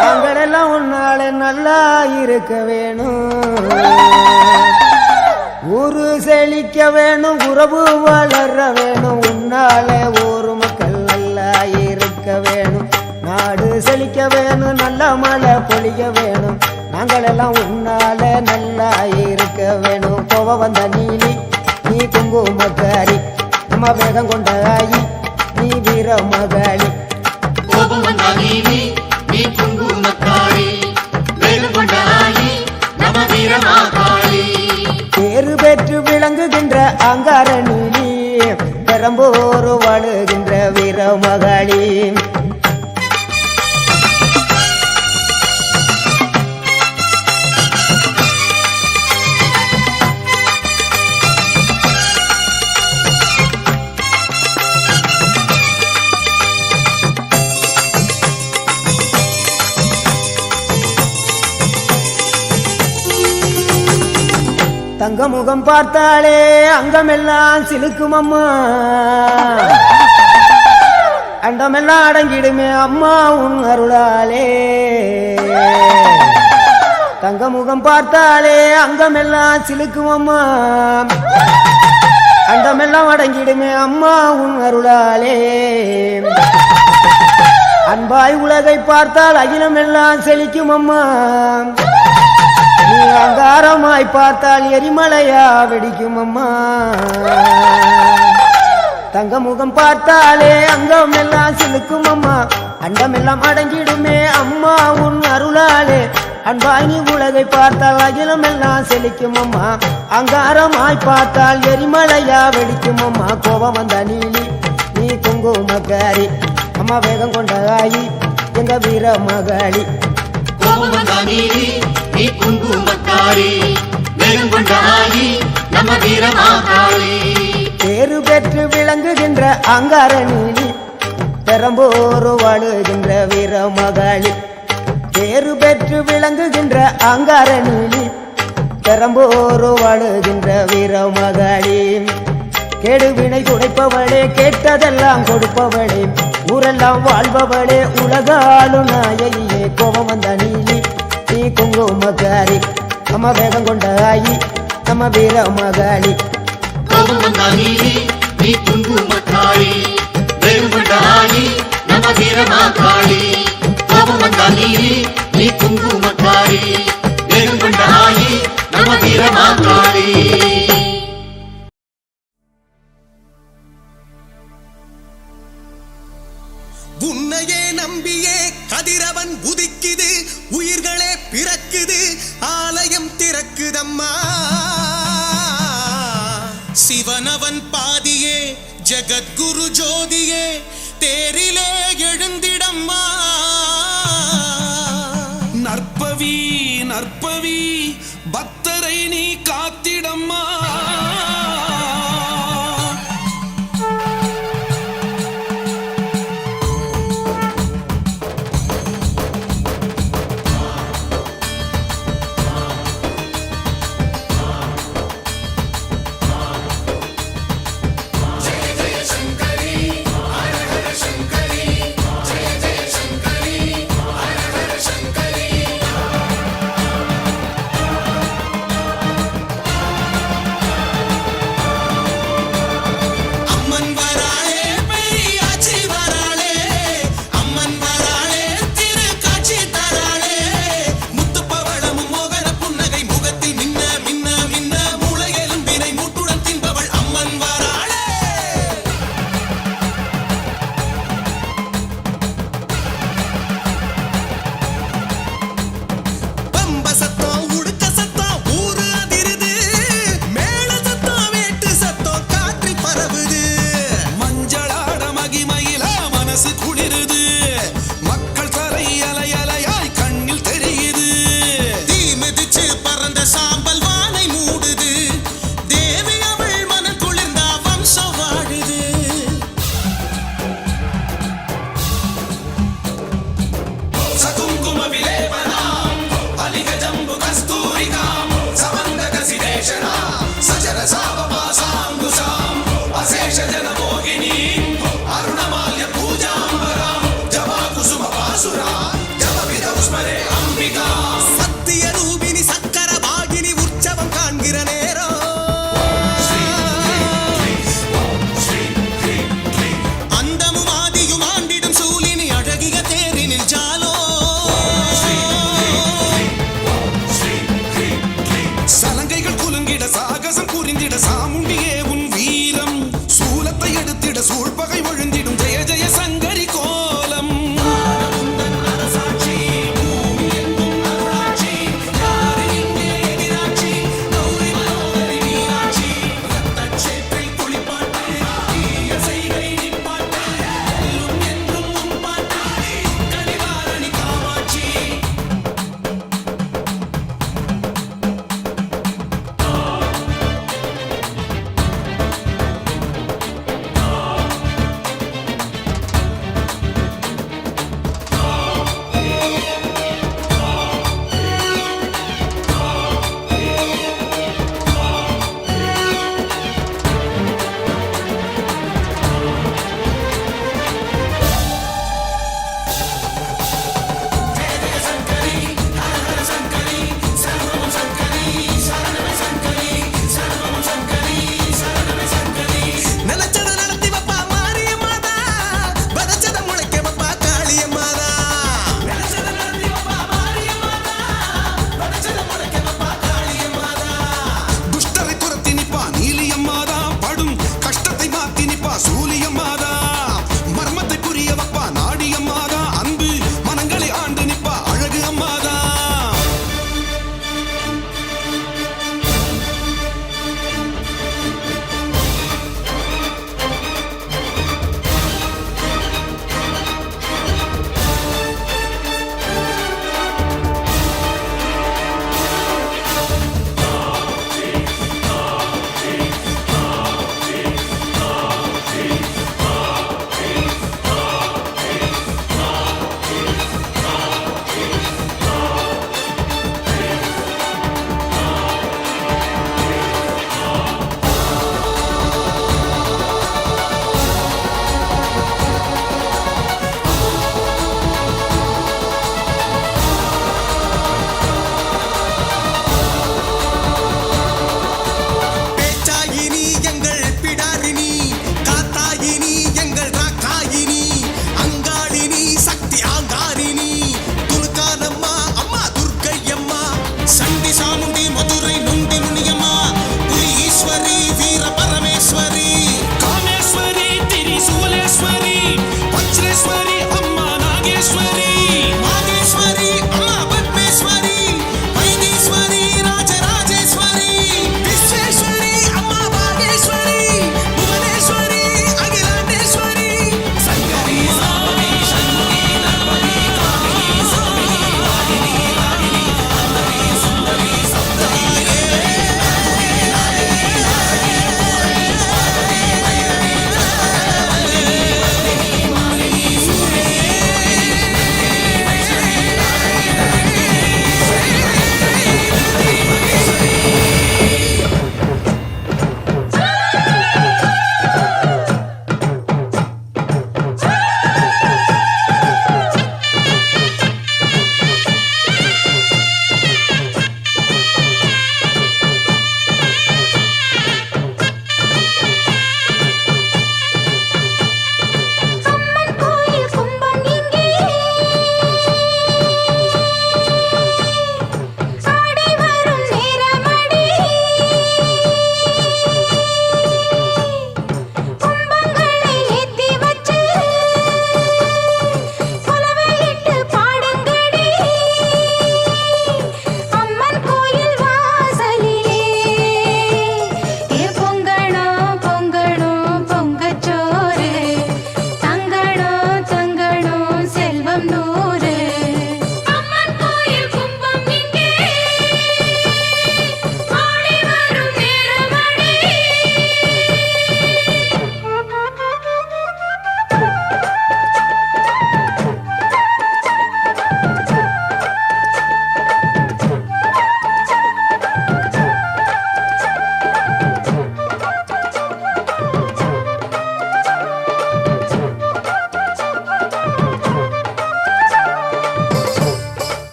Speaker 7: நாங்களெல்லாம் உன்னால நல்லா இருக்க வேணும் ஊரு செழிக்க வேணும் உறவு வளர வேணும் உன்னால ஊரு மக்கள் நல்லா இருக்க வேணும் நாடு செழிக்க வேணும் நல்ல மழை பொழிய வேணும் நாங்களெல்லாம் உன்னால நல்லா இருக்க வேணும் கோவ வந்த நீலி நீ குங்குமக்காரி நம்ம வேகம் கொண்ட ஆயி நீ வீர மகாளி
Speaker 3: கோபம் வந்த நீலி நீ குங்குமக்காரி வேகம் கொண்டாயி நம்ம வீரமாகாளி
Speaker 7: பேரு பெற்று விளங்குகின்ற அங்கார நீலி பெரம்போரு வாழுகின்ற வீர மகாளி தங்க முகம் பார்த்தாலே அங்கமெல்லாம் சிலுக்கும் அம்மா அண்டமெல்லாம் அடங்கிடுமே அம்மா உன் அருளாலே தங்க முகம் பார்த்தாலே அங்கமெல்லாம் சிலுக்கும் அம்மா அண்டமெல்லாம் அடங்கிடுமே அம்மா உன் அருளாலே அன்பாய் உலகை பார்த்தால் அகிலமெல்லாம் செழிக்கும் அம்மா நீ அங்காரமாய் பார்த்தால் எரிமலையா வெடிக்கும் அம்மா தங்க முகம் பார்த்தாலே அங்கம் எல்லாம் சிலுக்கும் அம்மா அண்டம் எல்லாம் அடங்கிடுமே அம்மா உன் அருளாலே அன்பாய் நீ உலகை பார்த்தால் அகிலம் எல்லாம் செழிக்கும் அம்மா. அங்காரமாய் பார்த்தால் எரிமலையா வெடிக்கும் அம்மா. கோபம் வந்த நீலி நீ குங்குமக்காரி அம்மா. வேகம் கொண்ட ஆயி எங்க வீர மகாளி.
Speaker 9: கோபம் வந்தா நீலி நீ குங்குமக்காரி, வேகம் கொண்ட ஆயி நம்ம வீரமாகாளி.
Speaker 7: பேரு பெற்று விளங்குகின்ற அங்கார நீலி, பெரம்போரு வாழுகின்ற வீர மகாளி. பேரு பெற்று விளங்குகின்ற அங்கார நீலி, பெரம்போரு வாழுகின்ற வீர மகாளி. கேடுவினை துடைப்பவளே, கேட்டதெல்லாம் கொடுப்பவளே, ஊரெல்லாம் வாழ்பவளே, உலகாளு நாயகியே. கோபம் வந்த நீலி நீ குங்குமக்காரி அம்மா. வேகம் கொண்ட ஆயி நம்ம வீர மகாளி.
Speaker 9: கோபம் வந்தா நீலி நீ குங்குமக்காரி, வேகம் கொண்ட ஆயி நம்ம வீரமாகாளி. கோபம் வந்தா நீலி நீ குங்குமக்காரி, வேகம் கொண்ட ஆயி நம்ம வீரமாகாளி.
Speaker 10: உன்னையே நம்பியே கதிரவன் உதிக்குது, உயிர்களே பிறக்குது, ஆலயம் திறக்குதம்மா. சிவனவன் பாதியே ஜகத்குரு ஜோதியே, தேரிலே எழுந்திடம்மா. நற்பவி நற்பவி பக்தரை நீ காத்திடம்மா.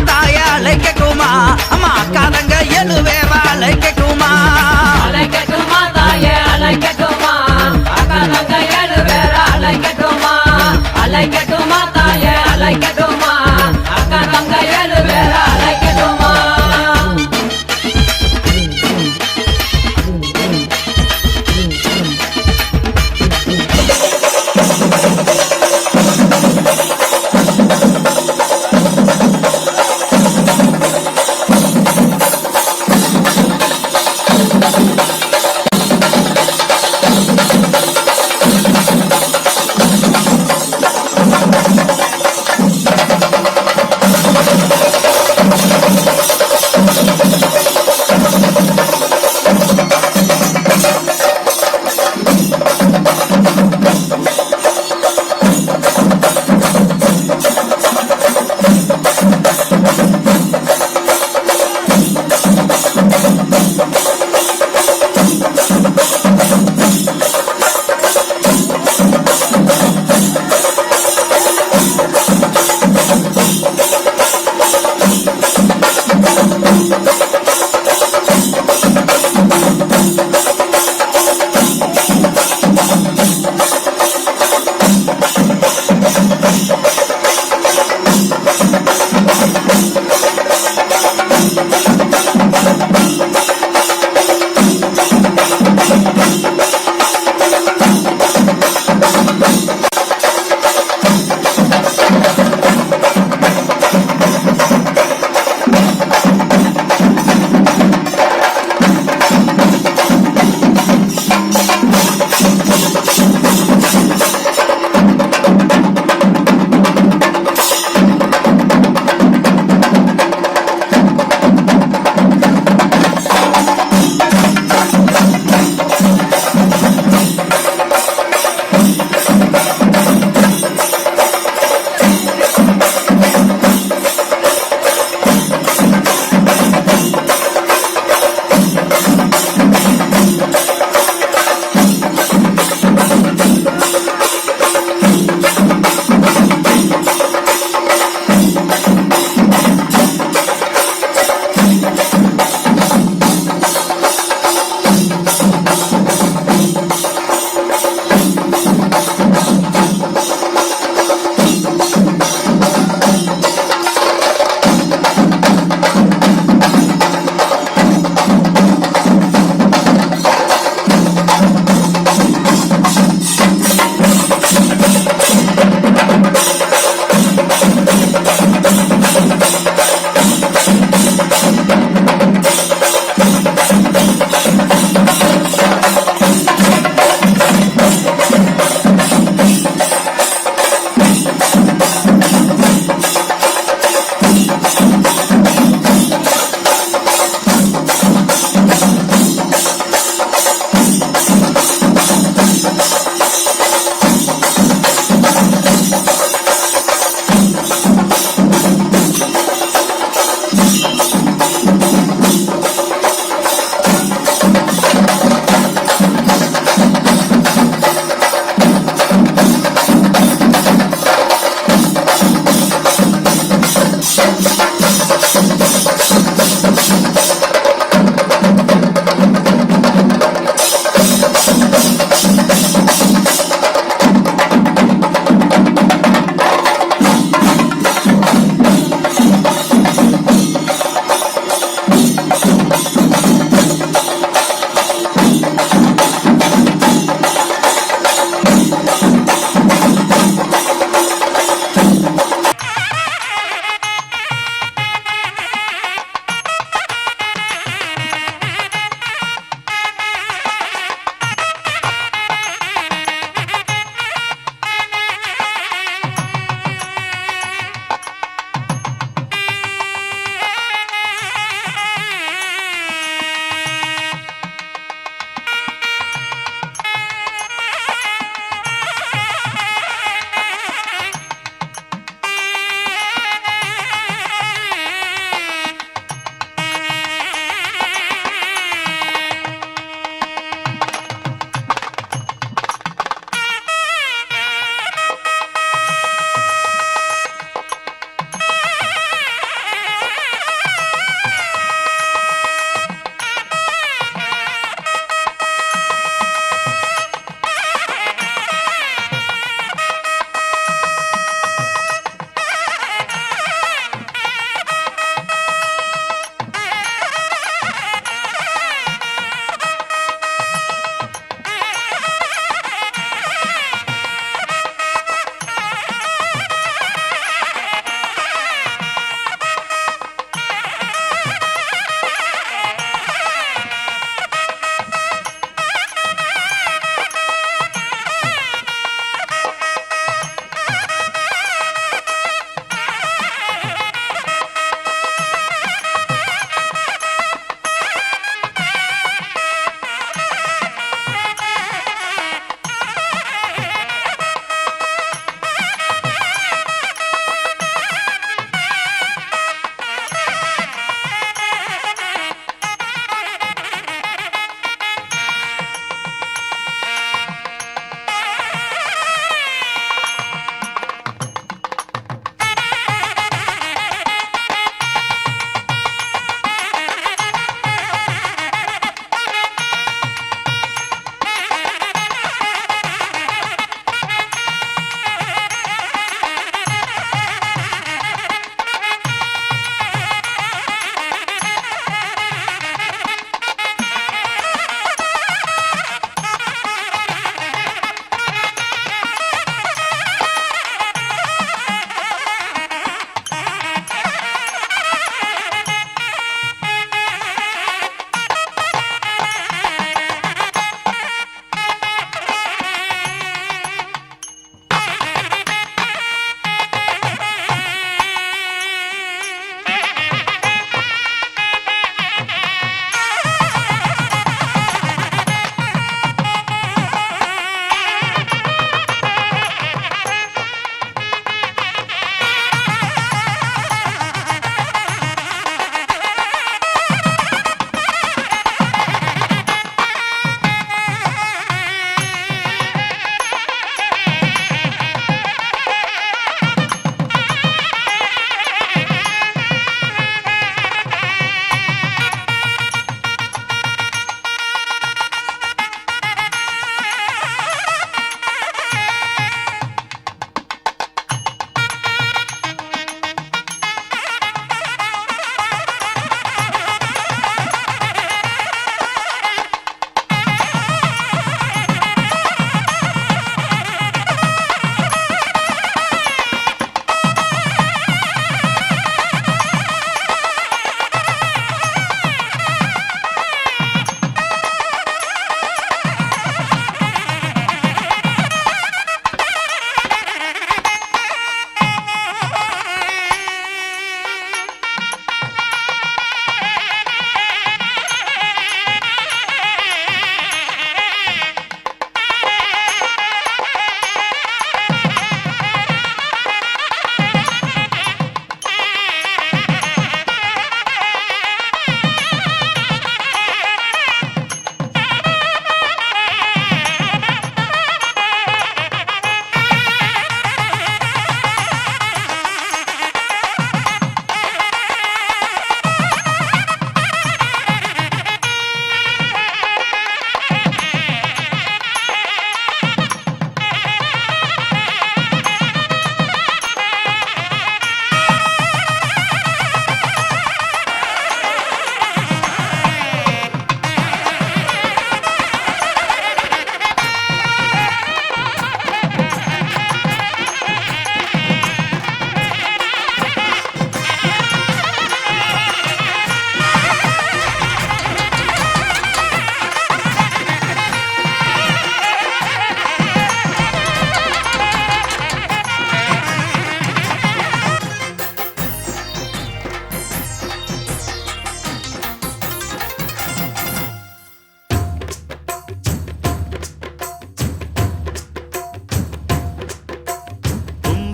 Speaker 6: தாய அழைக்கட்டுமா அம்மா அக்காதங்க 7 பேரா அழைக்கட்டுமா
Speaker 1: அழைக்கட்டுமா தாயே அழைக்கட்டுமா அக்காதங்க 7 பேரா அழைக்கட்டுமா அழைக்கட்டுமா தாயே அழைக்கட்டுமா அக்காதங்க 7 பேரா அழைக்கட்டுமா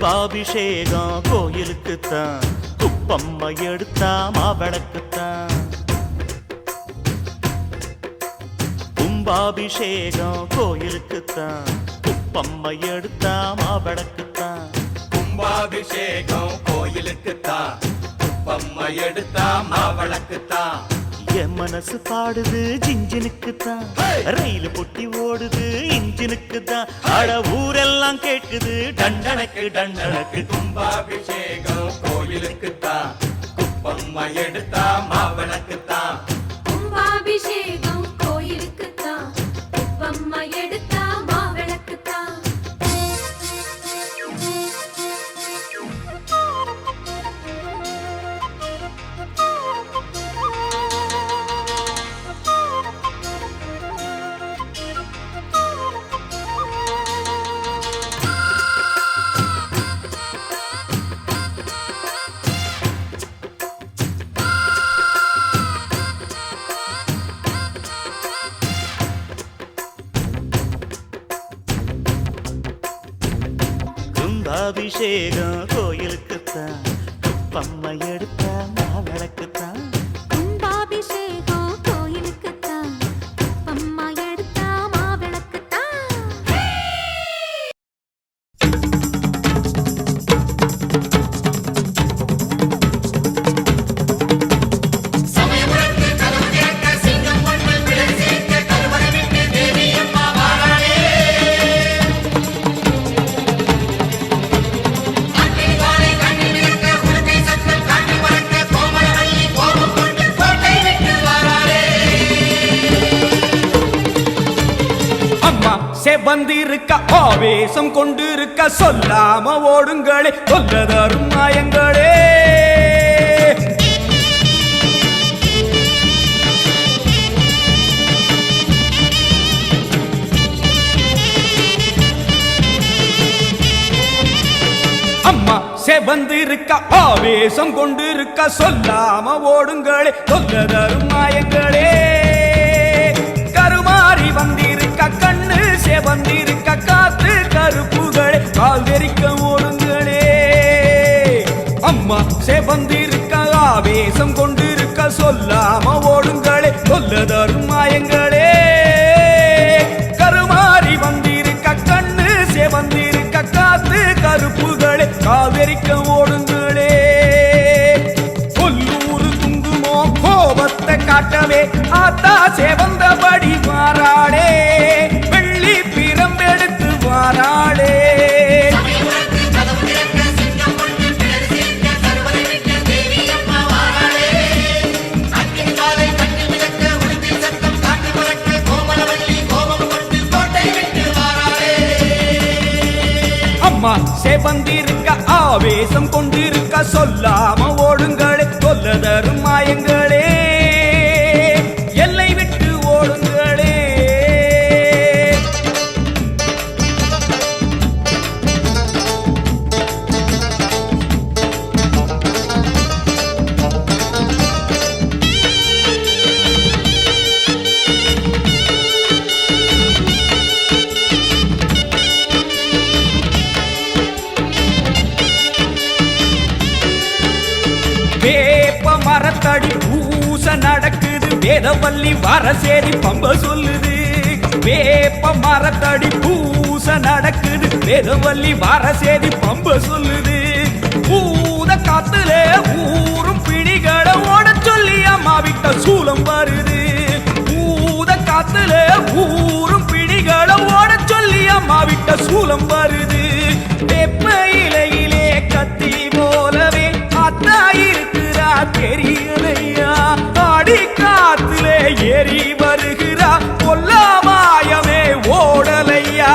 Speaker 11: கும்பாபிஷேகம் கோயிலுக்குத்தான், குப்பம்மை எடுத்தா மாவிளக்குத்தான். கும்பாபிஷேகம் கோயிலுக்குத்தான், குப்பம்மை எடுத்தா மாவிளக்குத்தான்.
Speaker 6: கும்பாபிஷேகம் கோயிலுக்குத்தான், குப்பம்மை எடுத்தா மாவிளக்குத்தான்.
Speaker 11: என் மனசு பாடுது ஜிஞ்சினுக்குத்தான், ரயில் பொட்டி ஓடுது இன்ஜினுக்குத்தான். அட ஊரெல்லாம் கேட்குது டண்டனக்கு டண்டனக்கு.
Speaker 6: கும்பாபிஷேகம் கோயிலுக்குத்தான், குப்பம்மை எடுத்தா மாவிளக்குத்தான்.
Speaker 8: கும்பாபிஷேகம் கோயிலுக்குத்தான், குப்பம்மா எடுத்தா மாவிளக்குத்தான்.
Speaker 11: கும்பாபிஷேகம் கோயிலுக்குத்தான், குப்பம்மை எடுத்தா மாவிளக்குத்தான்.
Speaker 8: கும்பாபிஷேகம் கோயிலுக்குத்தான், குப்பம்மா எடுத்தா மாவிளக்குத்தான்.
Speaker 10: வந்திருக்க ஆவேசம் கொண்டிருக்க சொல்லாம ஓடுங்களே, சொல்லதரும் மாயங்களே. அம்மா செவந்திருக்க ஆவேசம் கொண்டிருக்க சொல்லாம ஓடுங்களே, சொல்லதரும் மாயங்களே. கருமாறி வந்திருக்க கண்ணு செவந்திருக்க காத்து கருப்புகளே, கால் தெரிக்க ஓடுங்களே. அம்மா செவந்திருக்க ஆவேசம் கொண்டிருக்க சொல்லாம ஓடுங்களே, சொல்லதரும் மாயங்களே. கருமாறி வந்திருக்க கண்ணு செவந்திருக்க காத்து கருப்புகளே, கால் தெரிக்க ஓடுங்களே. கொல்லூரு குங்குமோ கோபத்தை காட்டவே ஆத்தா செவந்தபடி மாறாளே, வெள்ளி பிரம்பெடுத்து மாறாளே. அம்மா செவந்திருக்க ஆவேசம் கொண்டிருக்க சொல்லாம ஓடுங்களே, சொல்லதரும் மாயங்களே. எல்லை விட்டு ஓடுங்களே. வேப்ப மரத்தடி பூச நடக்குது, வேதவல்லி வரசேரி பம்ப சொல்லுது. வேப்ப மரத்தடி பூச நடக்குது, வேதவல்லி வரசேரி பம்ப சொல்லுது. பூத காத்துல ஊரும் பிடிகளை ஓட சொல்லி அம்மா விட்ட சூலம் வருது. பூத காத்துல ஊரும் பிடிகளை ஓட சொல்லி அம்மா விட்ட சூலம் வருது. வேப்ப இலையிலே கத்தி போலவே அத்தா இருக்கிறா தெரியலையா, ஆடி காத்திலே ஏறி வருகிறா கொல்லாமாயமே ஓடலையா.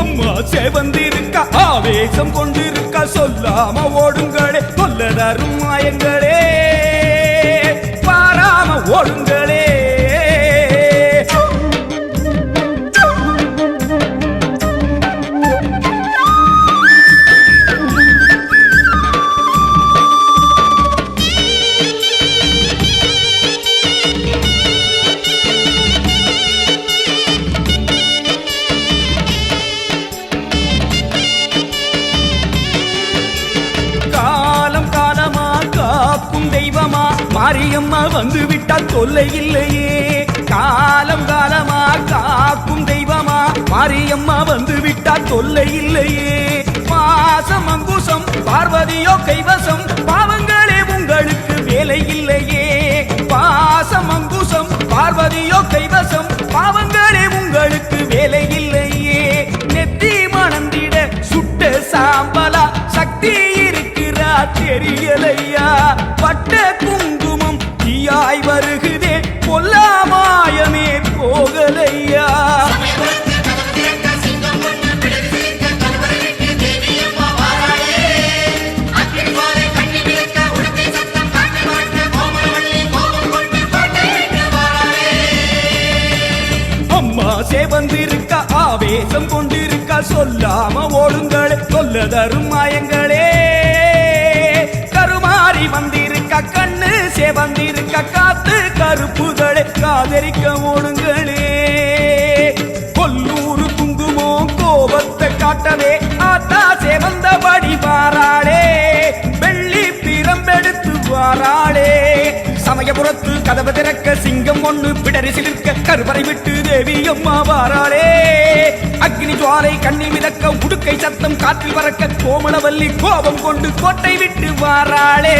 Speaker 10: அம்மா செவந்திருக்க ஆவேசம் கொண்டிருக்க சொல்லாம ஓடுங்களே, சொல்லதரும் மாயங்களே. பாராம ஓடுங்களே. மாரியம்மா வந்து விட்டால் தொல்லை இல்லையே காலம் காலமா காக்கும் தெய்வமா மாரியம்மா வந்து விட்டால் தொல்லை இல்லையே பாசம் அங்குசம் பார்வதியோ கைவசம் பாவங்களே உங்களுக்கு வேலை இல்லையே பாசம் அங்குசம் பார்வதியோ கைவசம் பாவங்களே உங்களுக்கு வேலை இல்லையே நெத்தி மணந்திட சுட்ட சாம்பலா சக்தி இருக்கிறா தெரியலையா பட்ட குங்குமம் தீயாய் வருகுதே பொல்லாமாயமே போகலையா அம்மா சேவந்திருக்க ஆவேசம் கொண்டிருக்க சொல்லாம ஓடுங்களே சொல்ல தரும் மாயங்களே கருமாறி வந்திருக்க கண்ணு சேவந்திருக்க காத்து கருப்புகளே காதரிக்க ஓடுங்களே கொல்லூரு குங்குமோ கோபத்தை காட்டவே ஆத்தா சேவந்தபடி வாராளே வெள்ளி பிரம்பெடுத்து வாராளே சமயபுரத்து கதவு திறக்க சிங்கம் ஒண்ணு பிடரி சிலிர்க்க கருவறை விட்டு தேவி அம்மா வாராளே அக்னி ஜுவாலை கண்ணி மிதக்க உடுக்கை சத்தம் காற்றில் பறக்க கோமளவல்லி கோபம் கொண்டு கோட்டை விட்டு வாராளே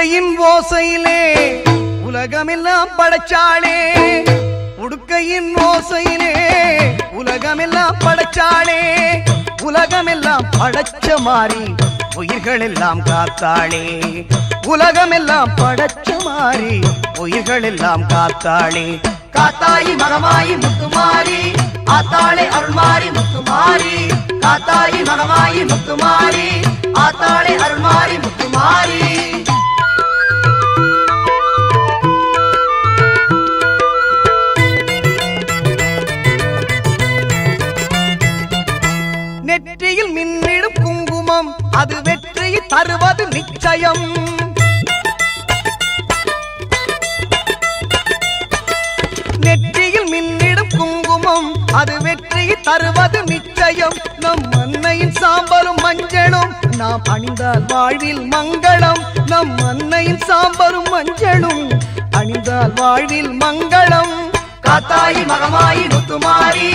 Speaker 10: உடுக்கையின் ஓசையிலே உலகமெல்லாம் படைச்சாளே, உடுக்கையின் ஓசையிலே உலகமெல்லாம் படைச்சாளே, உலகமெல்லாம் படைச்ச மாறி உயிர்கள் எல்லாம் காத்தாளே, உலகமெல்லாம் படைச்ச மாறி உயிர்கள் எல்லாம் காத்தாளே. காத்தாயி மகமாயி முத்துமாரி ஆத்தாளே அருள்மாரி முத்துமாரி, காத்தாயி மகமாயி முத்துமாரி ஆத்தாளே அருள்மாரி முத்துமாரி. நெற்றியில் மின்னிடும் குங்குமம் அது வெற்றியை தருவது நிச்சயம். நெற்றியில் மின்னிடும் குங்குமம் அது வெற்றியை தருவது நிச்சயம். நம் அன்னையின் சாம்பலும் மஞ்சளும் நாம் அணிந்தால் வாழ்வில் மங்களம். நம் அன்னையின் சாம்பலும் மஞ்சளும் அணிந்தால் வாழ்வில் மங்களம். காத்தாயி மகமாயி முத்துமாரி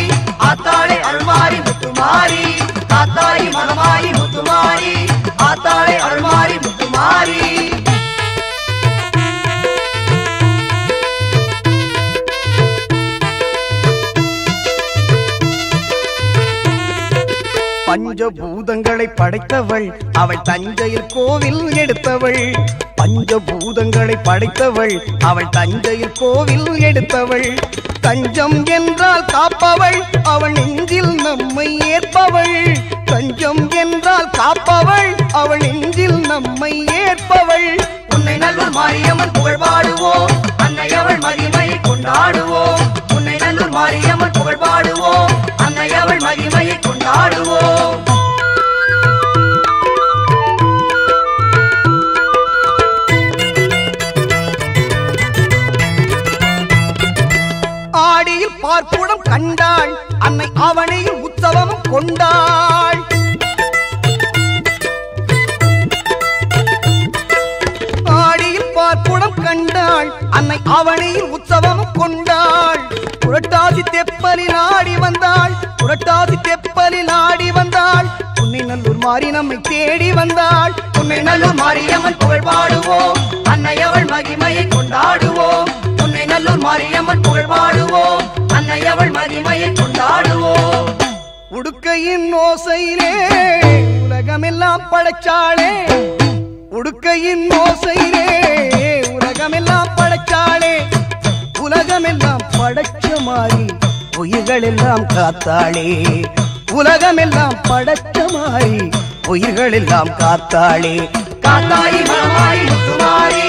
Speaker 10: ஆத்தாளே அருள்மாரி முத்துமாரி, காத்தாயி மகமாயி முத்துமாரி ஆத்தாளே அருள்மாரி முத்துமாரி. பஞ்சபூதங்களை படைத்தவள் அவள் தஞ்சையில் கோவில் எடுத்தவள். பஞ்சபூதங்களை படைத்தவள் அவள் தஞ்சையில் கோவில் எடுத்தவள். தஞ்சம் என்றால் காப்பவள் அவள் நெஞ்சில் நம்மை ஏற்பவள். தஞ்சம் என்றால் காப்பவள் அவள் நெஞ்சில் நம்மை ஏற்பவள். உன்னை நல்லூர் மாரியம்மன் புகழ் பாடுவோம், அன்னை அவள் மகிமையை கொண்டாடுவோம். உன்னை நல்லூர் மாரியம்மன் புகழ் பாடுவோம், அன்னை அவள் மகிமையை கொண்டாடுவோம். ஆடியில் பார்ப்புடம் கண்டாள் அன்னை அவனையில் உற்சவம் கொண்டாள். ஆடியில் பார்ப்புடம் கண்டாள் அன்னை அவனையில் உற்சவம் கொண்டாள். புரட்டாசி தெப்பலில் ஆடி வந்தாள், புரட்டாசி தெப்பலில் ஆடி வந்தாள். உன்னை நல்லூர் மாறி நம்மை தேடி வந்தாள். உன்னை நல்லூர் மாரியம்மன் புகழ் பாடுவோம், அன்னை அவள் மகிமையை கொண்டாடுவோம். உன்னை நல்லூர் மாரியம்மன் புகழ் பாடுவோம், அன்னை அவள் மகிமையை கொண்டாடுவோம். உடுக்கையின் ஓசையிலே உலகமெல்லாம் படைச்சாளே, உடுக்கையின் ஓசையிலே உலகமெல்லாம் படைச்சாளே, உலகமெல்லாம் படைச்ச மாறி உயிர்கள் எல்லாம் காத்தாளே, உலகமெல்லாம் படைச்ச மாறி உயிர்கள் எல்லாம் காத்தாளே. காத்தாயி மகமாயி முத்துமாரி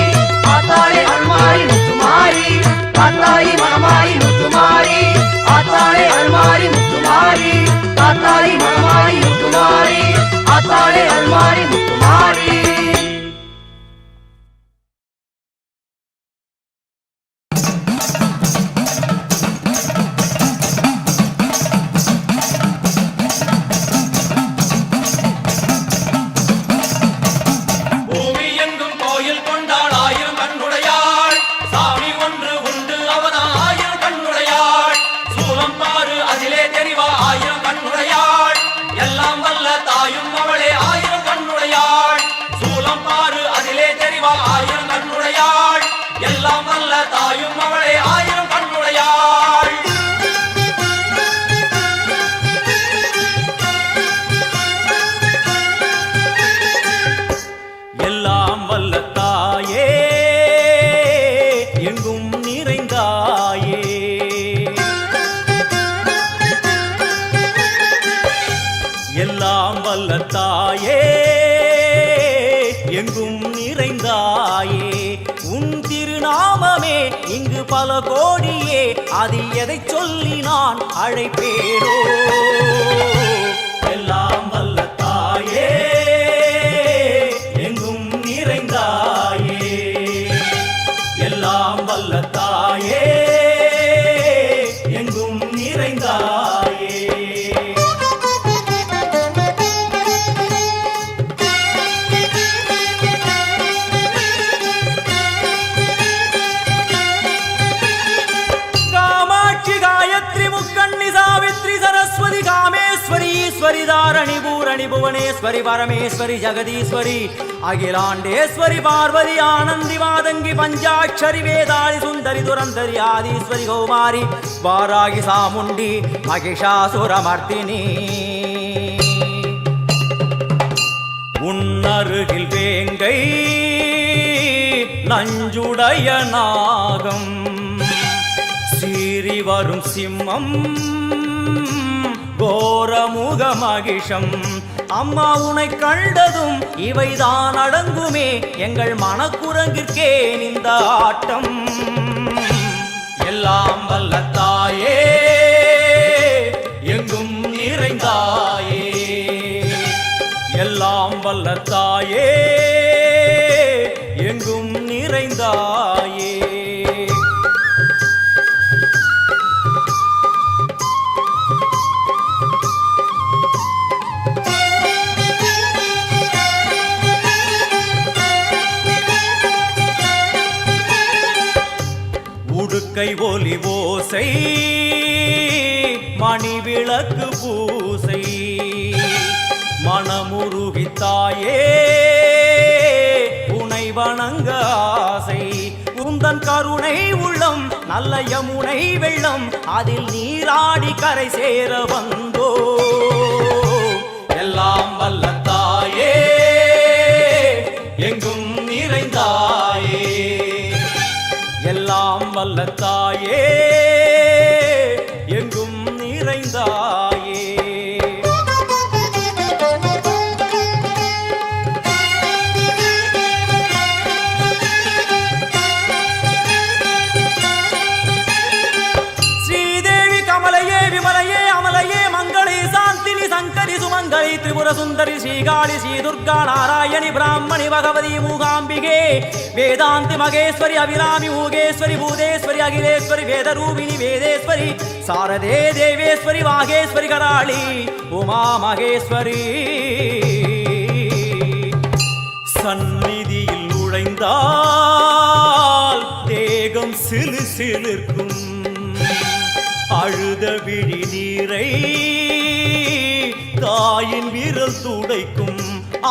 Speaker 10: ஆத்தாளே அருள்மாரி முத்துமாரி, காத்தாயி மகமாயி முத்துமாரி ஆத்தாளே அருள்மாரி முத்துமாரி, காத்தாயி மகமாயி முத்துமாரி ஆத்தாளே அருள்மாரி முத்துமாரி.
Speaker 11: பல கோடியே அதில் எதை சொல்லி நான் அழைப்பேனோ. எல்லாம் வல்ல தாயே எங்கும் நிறைந்தாயே, எல்லாம் வல்ல தாயே எங்கும் நிறைந்தாயே. காமாட்சி காயத்ரி முக்கண்ணி சாவித்ரி சரஸ்வதி காமேஸ்வரி ஈஸ்வரி தாரணி பூர
Speaker 10: புவனேஸ்வரி பரமேஸ்வரி ஜெகதீஸ்வரி அகிலாண்டேஸ்வரி பார்வதி ஆனந்தி மாதங்கி பஞ்சாட்சரி வேதாளி சுந்தரி துரந்தரி ஆதீஸ்வரி கௌமாரி வாராகி சாமுண்டி மகிஷாசுரமர்த்தினி உன்னருகில் வேங்கை நஞ்சுடைய நாகம் சீறி வரும் சிம்மம் கோரமுக மகிஷம் அம்மா உனை கண்டதும் இவைதான் அடங்குமே எங்கள் மனக்குரங்கிற்கே இந்த ஆட்டம் எல்லாம் வல்ல தாயே எங்கும் நிறைந்தாயே எல்லாம் வல்ல தாயே எங்கும் நிறைந்தாயே உடுக்கை ஒலி ஓசை மணி விளக்கு பூசை மனமுருகித்தாயே உனை வணங்க ஆசை உந்தன் கருணை உள்ளம் நல்ல யமுனை வெள்ளம் அதில் நீராடி கரை சேர வந்தோ எல்லாம் வல்ல தாயே எங்கும் நிறைந்தாயே எல்லாம் வல்ல தாயே எங்கும் நிறைந்தாயே ஸ்ரீதேவி கமலையே விமலையே அமலையே மங்களே சாந்தினி சங்கரி சுமங்கலி திரிபுர சுந்தரி ஸ்ரீகாளி ஸ்ரீ துர்கா நாராயணி பிராமணி பகவதி மூகாம்பிகே வேதாந்தி மகேஸ்வரி அபிராமி மூகேஸ்வரி பூதேஸ்வரி அகிலேஸ்வரி வேதரூபிணி வேதேஸ்வரி சாரதே தேவேஸ்வரி வாகேஸ்வரி கராளி உமா மகேஸ்வரி சந்நிதியில் நுழைந்தால் தேகம் சிலு சிலிர்க்கும் அழுத விழி நீரை தாயின் விரல் துடைக்கும்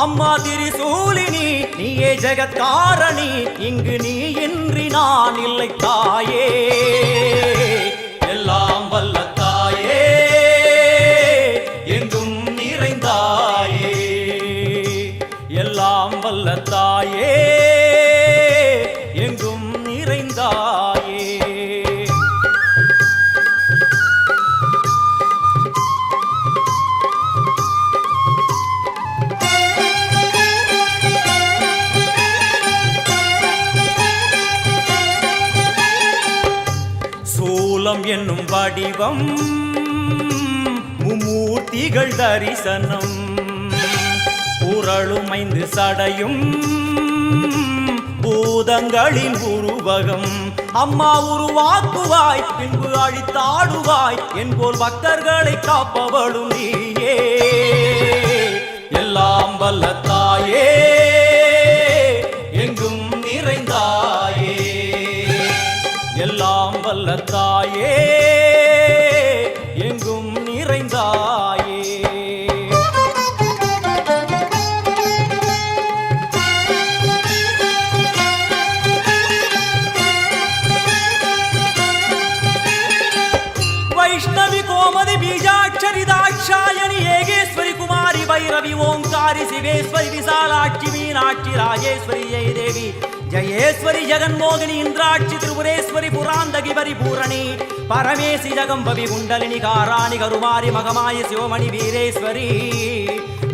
Speaker 10: அம்மா திரிசூலினி நீயே ஜெகத்காரணி இங்கு நீ இன்றி நான் இல்லை தாயே எல்லாம் வல்ல தாயே எங்கும் நிறைந்தாயே எல்லாம் வல்ல தாயே எங்கும் நிறைந்தாயே சூலம் என்னும் வடிவம் மும்மூர்த்திகள் தரிசனம் புரளும் 5 சடையும் பூதங்களின் உருவகம் அம்மா உருவாக்குவாய் பின்பு அழித்தாடுவாய் என்போல் பக்தர்களை காப்பவளும் நீயே எல்லாம் வல்ல தாயே எங்கும் நிறைந்தாயே எல்லாம் வல்ல தாயே எங்கும் நிறைந்தாயே வைஷ்ணவி கோமதி பீஜாட்சரி தாட்சாயணி ஏகேஸ்வரி குமாரி பைரவி ஓங்காரி சிவேஸ்வரி விசாலாட்சி மீனாட்சி ராஜேஸ்வரி ஜெயதேவி ஜயேஸ்வரி ஜெகன்மோகினி இந்திராட்சி திரிபுரேஸ்வரி புராந்தகி பரிபூரணி பரமேசி ஜகம்பவி குண்டலினி காராணி கருமாரி மகமாயி சிவமணி வீரேஸ்வரி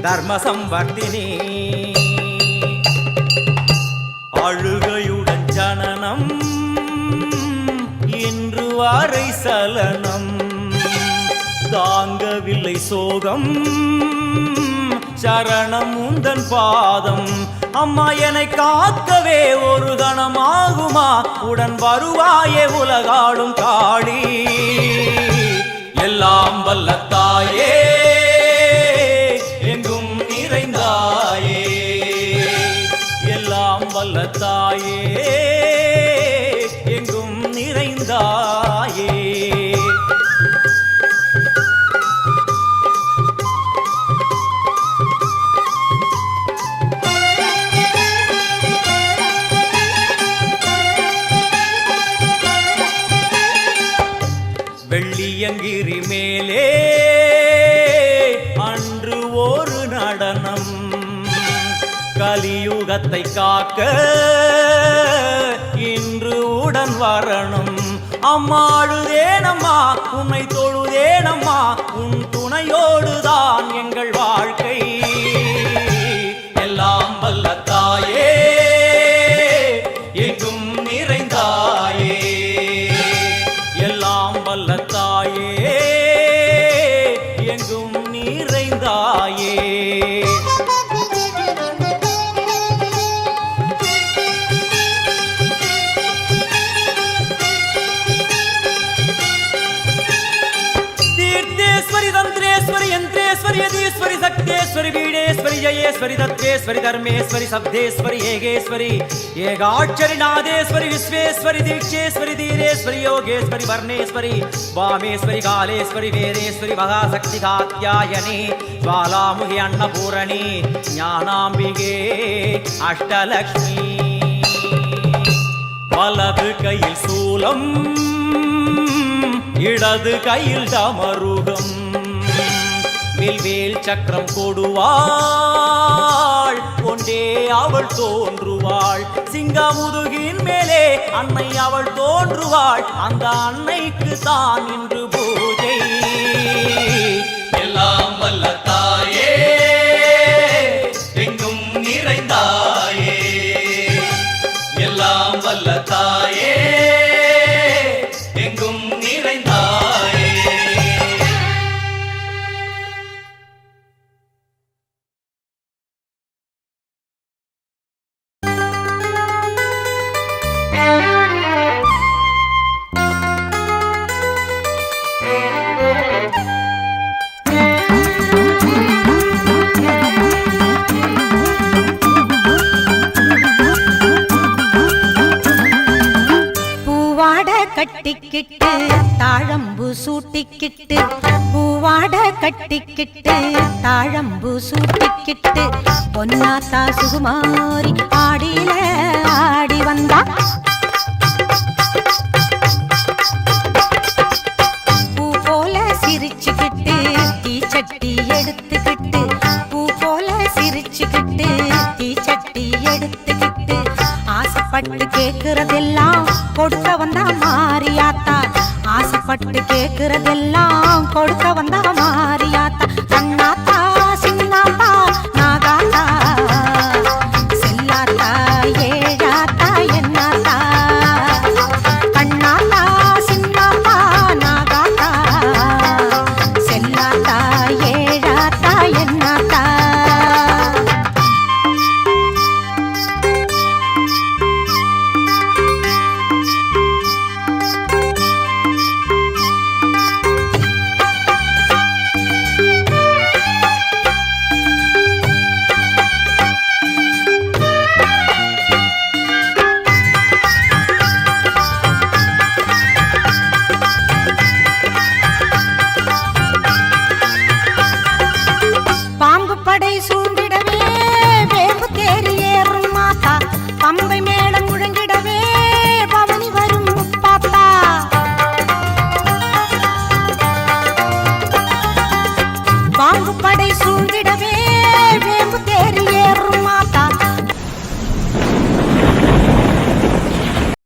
Speaker 10: தர்ம சம்வர்த்தினி அழுகையுடன் ஜனனம் இன்று வரை சலனம் தாங்கவில்லை சோகம் சரணம் உந்தன் பாதம் அம்மா என்னை காக்கவே ஒரு கணமாகுமா உடன் வருவாயே உலகாடும் காளி எல்லாம் வல்ல தாயே எங்கும் நிறைந்தாயே எல்லாம் வல்ல தாயே எங்கும் நிறைந்தாயே
Speaker 11: கலியுகத்தை காக்க இன்று உடன் வரணும். அம்மா அழுதேனம்மா உன்னை தொழுதேனம்மா, உன் துணையோடுதான் எங்கள் வாழ்க்கை. எல்லாம் வல்ல தாயே எங்கும் நிறைந்தாயே, எல்லாம் வல்ல தாயே எங்கும் நிறைந்தாயே. तंत्रेश्वरी यंत्रेश्वरी यदीश्वरी शक्तेश्वरी बीडेश्वरी जयेश्वरी दत्तेश्वरी धर्मेश्वरी शब्देश्वरी येगेश्वरी येगाक्षरी नादेश्वरी विश्वेश्वरी दीक्षेश्वरी धीरेश्वरी योगेश्वरी वर्णेश्वरी वामेश्वरी कालेश्वरी वेदेश्वरी महाशक्ति कात्यायनी ज्वालामुखी अन्नपूरणी ज्ञानाम्बिके अष्टलक्ष्मी. वलது கையில் சூலம் இடது கையில் டமருகம், வில்வேல் சக்கரம் கொடுவாள் கொண்டே அவள் தோன்றுவாள். சிங்கமுதுகின் மேலே அன்னை அவள் தோன்றுவாள், அந்த அன்னைக்கு தான் இன்று பூஜை. எல்லாம் வல்ல தாயே எங்கும் நிறைந்தாயே, எல்லாம் வல்ல தாயே எங்கும் நிறைந்தாயே.
Speaker 12: கட்டிக்கிட்டு தாழம்பு சூட்டிக்கிட்டு, பூவாட கட்டிக்கிட்டு தாழம்பு சூட்டிக்கிட்டு, பொன்னாத்தா சுகுமாரி ஆடியில ஆடி வந்தா. பூ போல சிரிச்சுக்கிட்டு தீச்சட்டி எடுத்துக்கிட்டு, பூ போல சிரிச்சுக்கிட்டு தீச்சட்டி எடுத்துக்கிட்டு, ஆசைப்பட்டு கேக்குறதெல்லாம் கொடுக்க வந்தா மாரியாத்தா, ஆசைப்பட்டு கேக்குறதெல்லாம் கொடுக்க வந்தா மாரியாத்தா. கண்ணாத்தா சின்னாத்தா நாகாத்தா செல்லாத்தா ஏழாத்தா என்னாத்தா, கண்ணாத்தா சின்னாத்தா நாகாத்தா செல்லாத்தா ஏழாத்தா என்னாத்தா. பாம்பு படை சூழ்ந்த